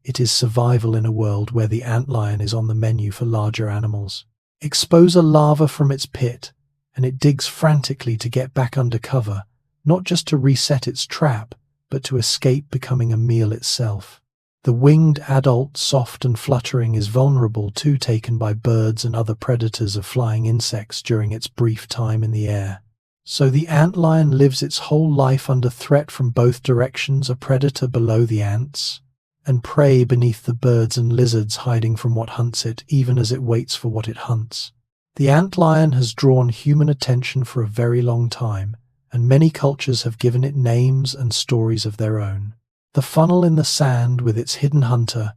it is survival in a world where the antlion is on the menu for larger animals. Expose a larva from its pit, and it digs frantically to get back under cover, not just to reset its trap, but to escape becoming a meal itself. The winged adult, soft and fluttering, is vulnerable too, taken by birds and other predators of flying insects during its brief time in the air. So the antlion lives its whole life under threat from both directions, a predator below the ants, and prey beneath the birds and lizards hiding from what hunts it, even as it waits for what it hunts. The antlion has drawn human attention for a very long time, and many cultures have given it names and stories of their own. The funnel in the sand with its hidden hunter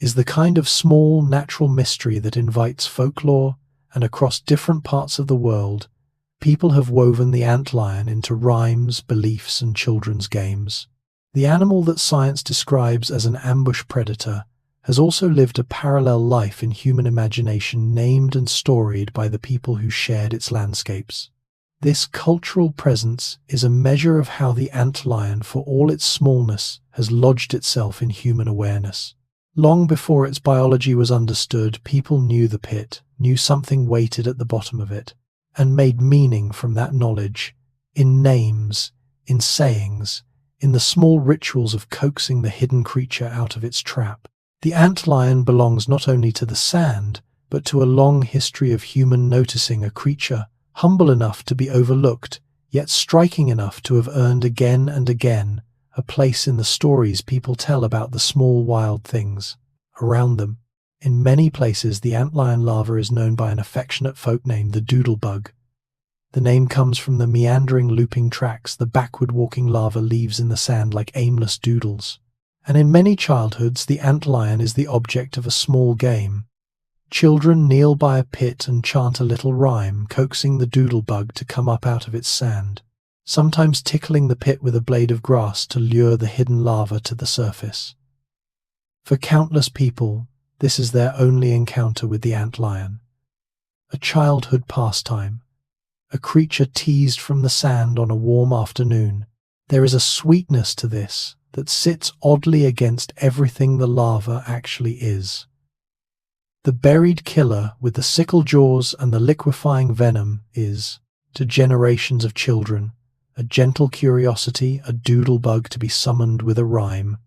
is the kind of small natural mystery that invites folklore, and across different parts of the world, people have woven the antlion into rhymes, beliefs, and children's games. The animal that science describes as an ambush predator has also lived a parallel life in human imagination, named and storied by the people who shared its landscapes. This cultural presence is a measure of how the antlion, for all its smallness, has lodged itself in human awareness. Long before its biology was understood, people knew the pit, knew something waited at the bottom of it, and made meaning from that knowledge, in names, in sayings, in the small rituals of coaxing the hidden creature out of its trap. The antlion belongs not only to the sand, but to a long history of human noticing a creature humble enough to be overlooked, yet striking enough to have earned again and again a place in the stories people tell about the small wild things around them. In many places, the antlion larva is known by an affectionate folk name, the doodlebug. The name comes from the meandering, looping tracks the backward-walking lava leaves in the sand like aimless doodles. And in many childhoods, the antlion is the object of a small game. Children kneel by a pit and chant a little rhyme, coaxing the doodlebug to come up out of its sand, sometimes tickling the pit with a blade of grass to lure the hidden lava to the surface. For countless people, this is their only encounter with the antlion. A childhood pastime, a creature teased from the sand on a warm afternoon. There is a sweetness to this that sits oddly against everything the lava actually is. The buried killer with the sickle jaws and the liquefying venom is, to generations of children, a gentle curiosity, a doodlebug to be summoned with a rhyme.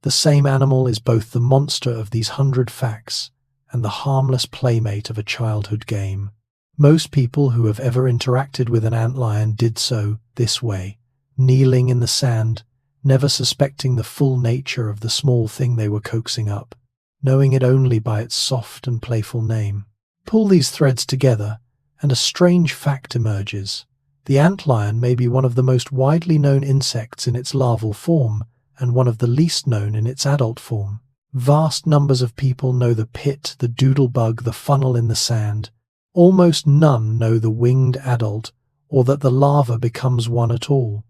The same animal is both the monster of these 100 facts and the harmless playmate of a childhood game. Most people who have ever interacted with an antlion did so this way, kneeling in the sand, never suspecting the full nature of the small thing they were coaxing up, knowing it only by its soft and playful name. Pull these threads together, and a strange fact emerges. The antlion may be one of the most widely known insects in its larval form, and one of the least known in its adult form. Vast numbers of people know the pit, the doodlebug, the funnel in the sand. Almost none know the winged adult, or that the larva becomes one at all.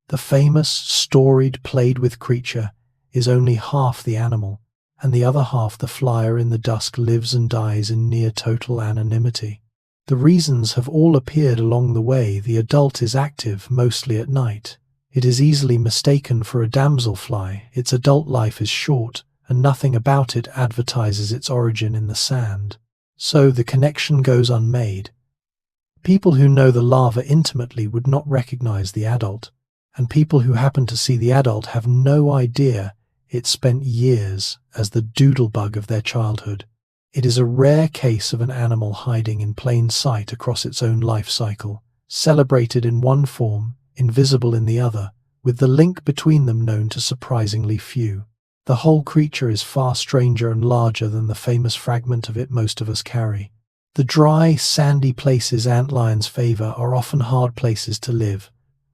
The famous, storied, played-with creature is only half the animal, and the other half, the flyer in the dusk, lives and dies in near total anonymity. The reasons have all appeared along the way. The adult is active, mostly at night. It is easily mistaken for a damselfly. Its adult life is short, and nothing about it advertises its origin in the sand. So the connection goes unmade. People who know the larva intimately would not recognize the adult, and people who happen to see the adult have no idea it spent years as the doodlebug of their childhood. It is a rare case of an animal hiding in plain sight across its own life cycle, celebrated in one form, invisible in the other, with the link between them known to surprisingly few. The whole creature is far stranger and larger than the famous fragment of it most of us carry. The dry, sandy places antlions favor are often hard places to live,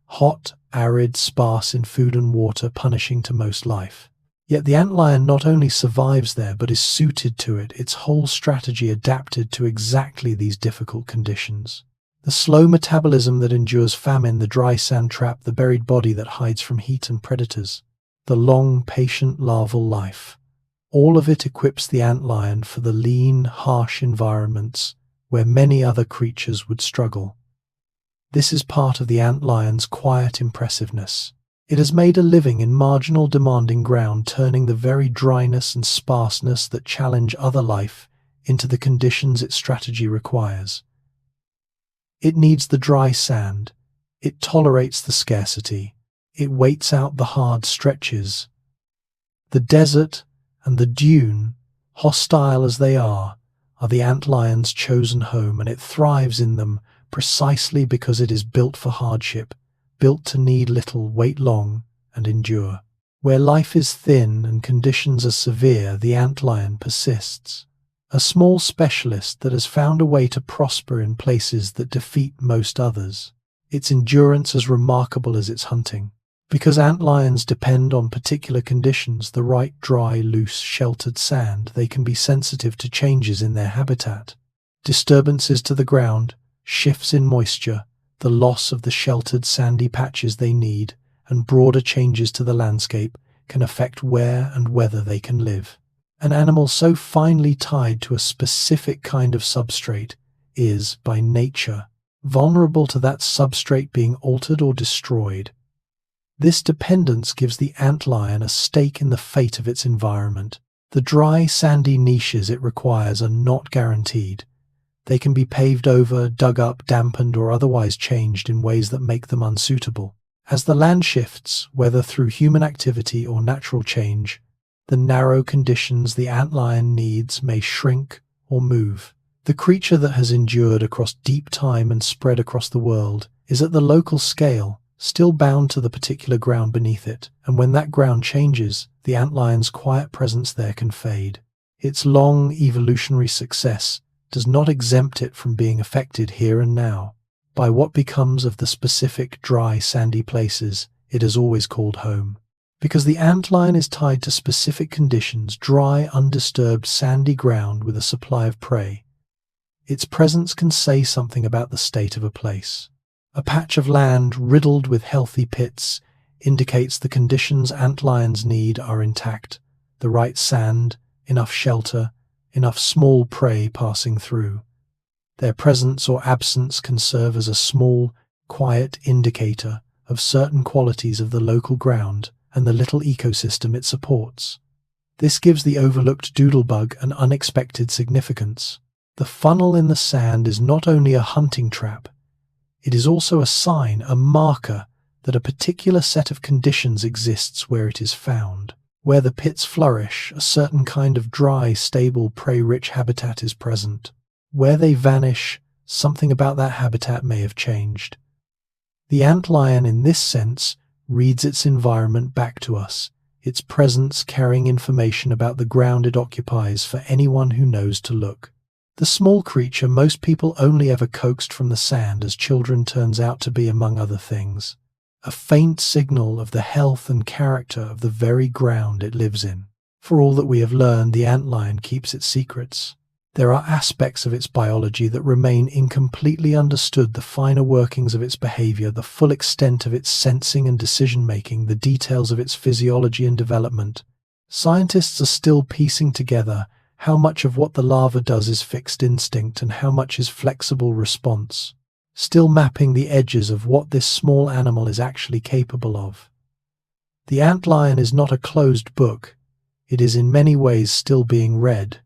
hot, arid, sparse in food and water, punishing to most life. Yet the antlion not only survives there, but is suited to it, its whole strategy adapted to exactly these difficult conditions. The slow metabolism that endures famine, the dry sand trap, the buried body that hides from heat and predators, the long, patient larval life. All of it equips the antlion for the lean, harsh environments where many other creatures would struggle. This is part of the antlion's quiet impressiveness. It has made a living in marginal, demanding ground, turning the very dryness and sparseness that challenge other life into the conditions its strategy requires. It needs the dry sand. It tolerates the scarcity. It waits out the hard stretches. The desert and the dune, hostile as they are the antlion's chosen home, and it thrives in them precisely because it is built for hardship, built to need little, wait long, and endure. Where life is thin and conditions are severe, the antlion persists. A small specialist that has found a way to prosper in places that defeat most others. Its endurance as remarkable as its hunting. Because antlions depend on particular conditions, the right dry, loose, sheltered sand, they can be sensitive to changes in their habitat. Disturbances to the ground, shifts in moisture, the loss of the sheltered sandy patches they need, and broader changes to the landscape can affect where and whether they can live. An animal so finely tied to a specific kind of substrate is, by nature, vulnerable to that substrate being altered or destroyed. This dependence gives the antlion a stake in the fate of its environment. The dry, sandy niches it requires are not guaranteed. They can be paved over, dug up, dampened, or otherwise changed in ways that make them unsuitable. As the land shifts, whether through human activity or natural change, the narrow conditions the antlion needs may shrink or move. The creature that has endured across deep time and spread across the world is at the local scale, still bound to the particular ground beneath it, and when that ground changes, the antlion's quiet presence there can fade. Its long evolutionary success does not exempt it from being affected here and now. by what becomes of the specific dry, sandy places it has always called home. Because the antlion is tied to specific conditions, dry, undisturbed, sandy ground with a supply of prey, its presence can say something about the state of a place. A patch of land riddled with healthy pits indicates the conditions antlions need are intact: the right sand, enough shelter, enough small prey passing through. Their presence or absence can serve as a small, quiet indicator of certain qualities of the local ground and the little ecosystem it supports. This gives the overlooked doodlebug an unexpected significance. The funnel in the sand is not only a hunting trap, it is also a sign, a marker, that a particular set of conditions exists where it is found. Where the pits flourish, a certain kind of dry, stable, prey-rich habitat is present. Where they vanish, something about that habitat may have changed. The antlion, in this sense, reads its environment back to us, its presence carrying information about the ground it occupies for anyone who knows to look. The small creature most people only ever coaxed from the sand as children turns out to be, among other things, a faint signal of the health and character of the very ground it lives in. For all that we have learned, the antlion keeps its secrets. There are aspects of its biology that remain incompletely understood: the finer workings of its behavior, the full extent of its sensing and decision-making, the details of its physiology and development. Scientists are still piecing together how much of what the larva does is fixed instinct and how much is flexible response, still mapping the edges of what this small animal is actually capable of. The antlion is not a closed book. It is in many ways still being read.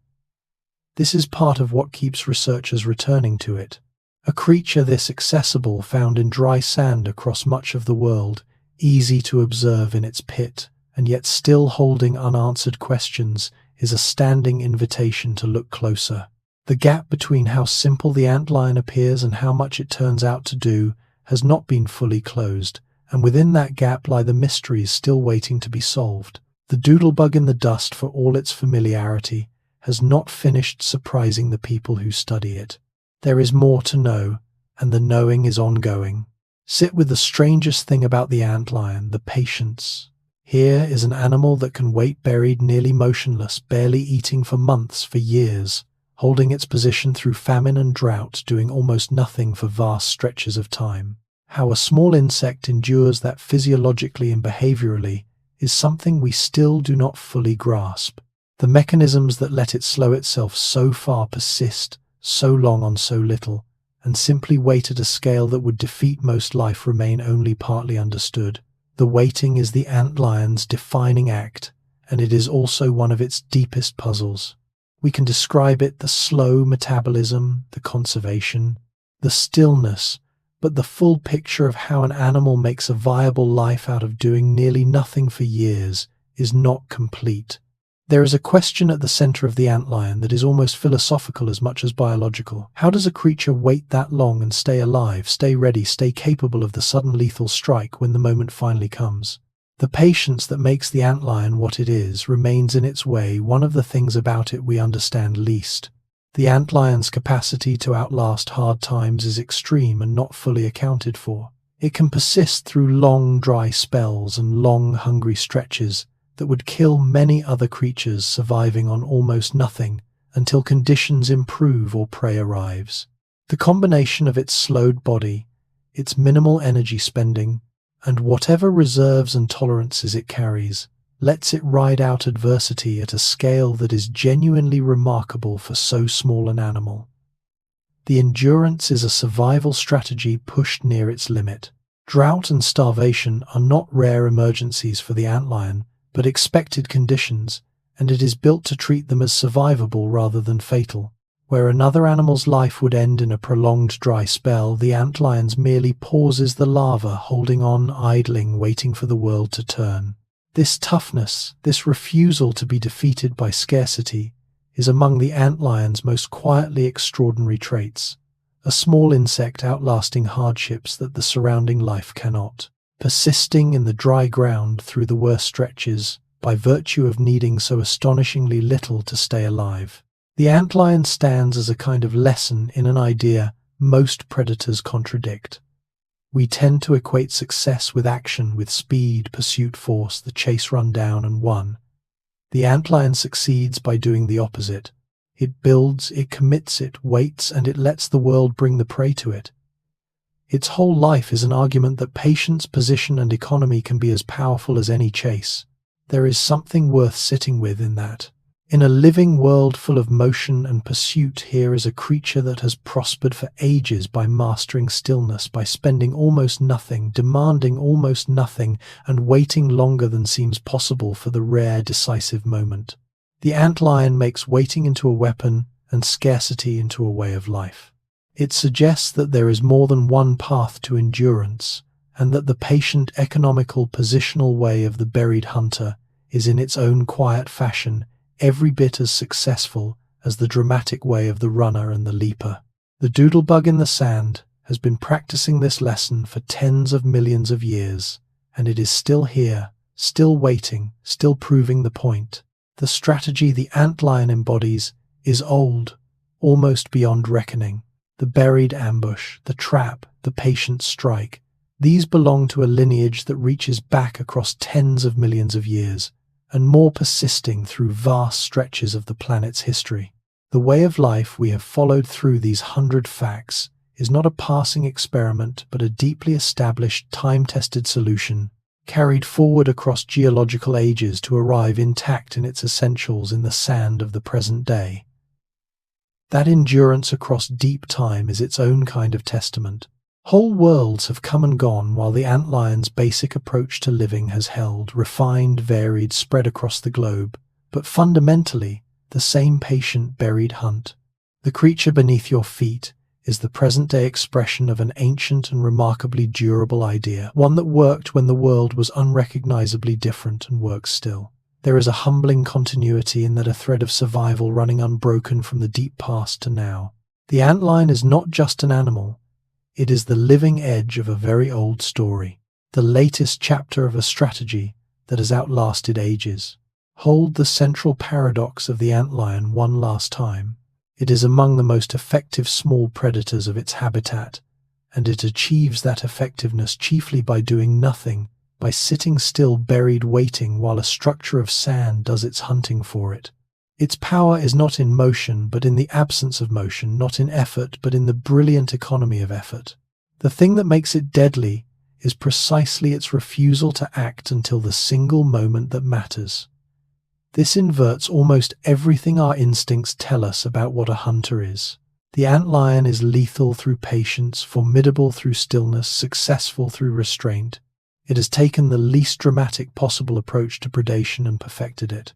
This is part of what keeps researchers returning to it. A creature this accessible, found in dry sand across much of the world, easy to observe in its pit, and yet still holding unanswered questions, is a standing invitation to look closer. The gap between how simple the antlion appears and how much it turns out to do has not been fully closed, and within that gap lie the mysteries still waiting to be solved. The doodlebug in the dust, for all its familiarity, has not finished surprising the people who study it. There is more to know, and the knowing is ongoing. Sit with the strangest thing about the antlion: the patience. Here is an animal that can wait buried, nearly motionless, barely eating for months, for years, holding its position through famine and drought, doing almost nothing for vast stretches of time. How a small insect endures that physiologically and behaviorally is something we still do not fully grasp. The mechanisms that let it slow itself so far, persist so long on so little, and simply wait at a scale that would defeat most life, remain only partly understood. The waiting is the antlion's defining act, and it is also one of its deepest puzzles. We can describe it: the slow metabolism, the conservation, the stillness, but the full picture of how an animal makes a viable life out of doing nearly nothing for years is not complete. There is a question at the center of the antlion that is almost philosophical as much as biological. How does a creature wait that long and stay alive, stay ready, stay capable of the sudden lethal strike when the moment finally comes? The patience that makes the antlion what it is remains in its way one of the things about it we understand least. The antlion's capacity to outlast hard times is extreme and not fully accounted for. It can persist through long dry spells and long hungry stretches that would kill many other creatures, surviving on almost nothing until conditions improve or prey arrives. The combination of its slowed body, its minimal energy spending, and whatever reserves and tolerances it carries, lets it ride out adversity at a scale that is genuinely remarkable for so small an animal. The endurance is a survival strategy pushed near its limit. Drought and starvation are not rare emergencies for the antlion, but expected conditions, and it is built to treat them as survivable rather than fatal. Where another animal's life would end in a prolonged dry spell, the antlion's merely pauses the larva, holding on, idling, waiting for the world to turn. This toughness, this refusal to be defeated by scarcity, is among the antlion's most quietly extraordinary traits, a small insect outlasting hardships that the surrounding life cannot, persisting in the dry ground through the worst stretches by virtue of needing so astonishingly little to stay alive. The antlion stands as a kind of lesson in an idea most predators contradict. We tend to equate success with action, with speed, pursuit, force, the chase run down and won. The antlion succeeds by doing the opposite. It builds, it commits, it waits, and it lets the world bring the prey to it. Its whole life is an argument that patience, position, and economy can be as powerful as any chase. There is something worth sitting with in that. In a living world full of motion and pursuit, here is a creature that has prospered for ages by mastering stillness, by spending almost nothing, demanding almost nothing, and waiting longer than seems possible for the rare, decisive moment. The antlion makes waiting into a weapon and scarcity into a way of life. It suggests that there is more than one path to endurance, and that the patient, economical, positional way of the buried hunter is in its own quiet fashion every bit as successful as the dramatic way of the runner and the leaper. The doodlebug in the sand has been practicing this lesson for tens of millions of years, and it is still here, still waiting, still proving the point. The strategy the antlion embodies is old, almost beyond reckoning. The buried ambush, the trap, the patient strike, these belong to a lineage that reaches back across tens of millions of years, and more, persisting through vast stretches of the planet's history. The way of life we have followed through these 100 facts is not a passing experiment, but a deeply established, time-tested solution, carried forward across geological ages to arrive intact in its essentials in the sand of the present day. That endurance across deep time is its own kind of testament. Whole worlds have come and gone while the antlion's basic approach to living has held, refined, varied, spread across the globe, but fundamentally the same patient, buried hunt. The creature beneath your feet is the present-day expression of an ancient and remarkably durable idea, one that worked when the world was unrecognizably different and works still. There is a humbling continuity in that, a thread of survival running unbroken from the deep past to now. The antlion is not just an animal, it is the living edge of a very old story, the latest chapter of a strategy that has outlasted ages. Hold the central paradox of the antlion one last time. It is among the most effective small predators of its habitat, and it achieves that effectiveness chiefly by doing nothing, by sitting still, buried, waiting while a structure of sand does its hunting for it. Its power is not in motion, but in the absence of motion, not in effort, but in the brilliant economy of effort. The thing that makes it deadly is precisely its refusal to act until the single moment that matters. This inverts almost everything our instincts tell us about what a hunter is. The antlion is lethal through patience, formidable through stillness, successful through restraint. It has taken the least dramatic possible approach to predation and perfected it,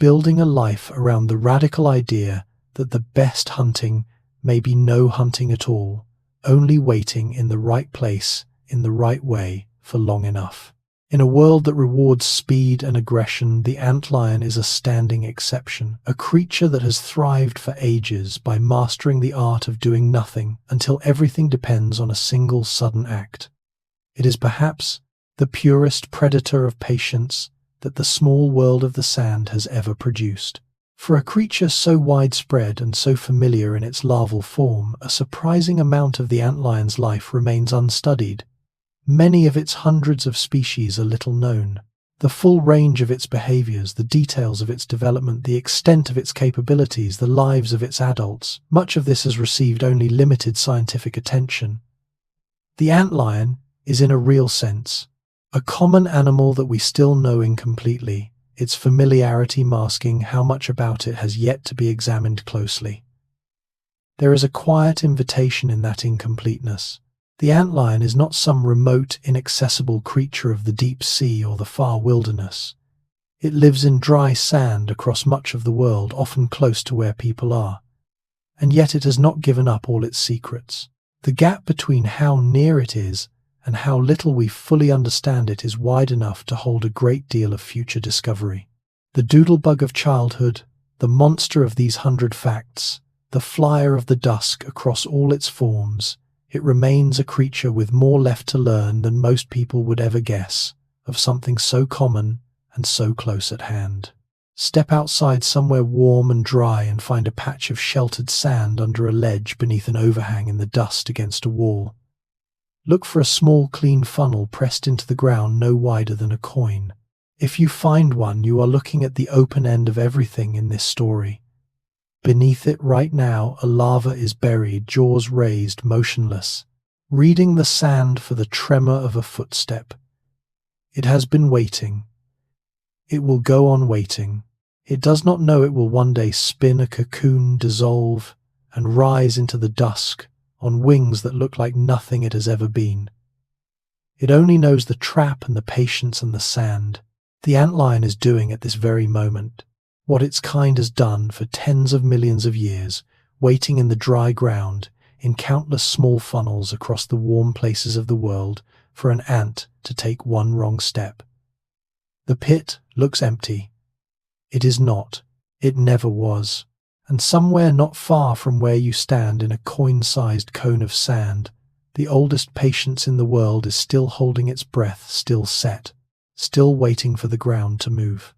building a life around the radical idea that the best hunting may be no hunting at all, only waiting in the right place, in the right way, for long enough. In a world that rewards speed and aggression, the antlion is a standing exception, a creature that has thrived for ages by mastering the art of doing nothing until everything depends on a single sudden act. It is perhaps the purest predator of patience that the small world of the sand has ever produced. For a creature so widespread and so familiar in its larval form, a surprising amount of the antlion's life remains unstudied. Many of its hundreds of species are little known. The full range of its behaviors, the details of its development, the extent of its capabilities, the lives of its adults, much of this has received only limited scientific attention. The antlion is, in a real sense, a common animal that we still know incompletely, its familiarity masking how much about it has yet to be examined closely. There is a quiet invitation in that incompleteness. The antlion is not some remote, inaccessible creature of the deep sea or the far wilderness. It lives in dry sand across much of the world, often close to where people are. And yet it has not given up all its secrets. The gap between how near it is and how little we fully understand it is wide enough to hold a great deal of future discovery. The doodlebug of childhood, the monster of these 100 facts, the flyer of the dusk across all its forms, it remains a creature with more left to learn than most people would ever guess, of something so common and so close at hand. Step outside somewhere warm and dry and find a patch of sheltered sand under a ledge beneath an overhang in the dust against a wall. Look for a small clean funnel pressed into the ground no wider than a coin. If you find one, you are looking at the open end of everything in this story. Beneath it right now, a lava is buried, jaws raised, motionless, reading the sand for the tremor of a footstep. It has been waiting. It will go on waiting. It does not know it will one day spin a cocoon, dissolve, and rise into the dusk on wings that look like nothing it has ever been. It only knows the trap and the patience and the sand. The antlion is doing at this very moment what its kind has done for tens of millions of years, waiting in the dry ground, in countless small funnels across the warm places of the world for an ant to take one wrong step. The pit looks empty. It is not. It never was. And somewhere not far from where you stand in a coin-sized cone of sand, the oldest patience in the world is still holding its breath, still set, still waiting for the ground to move.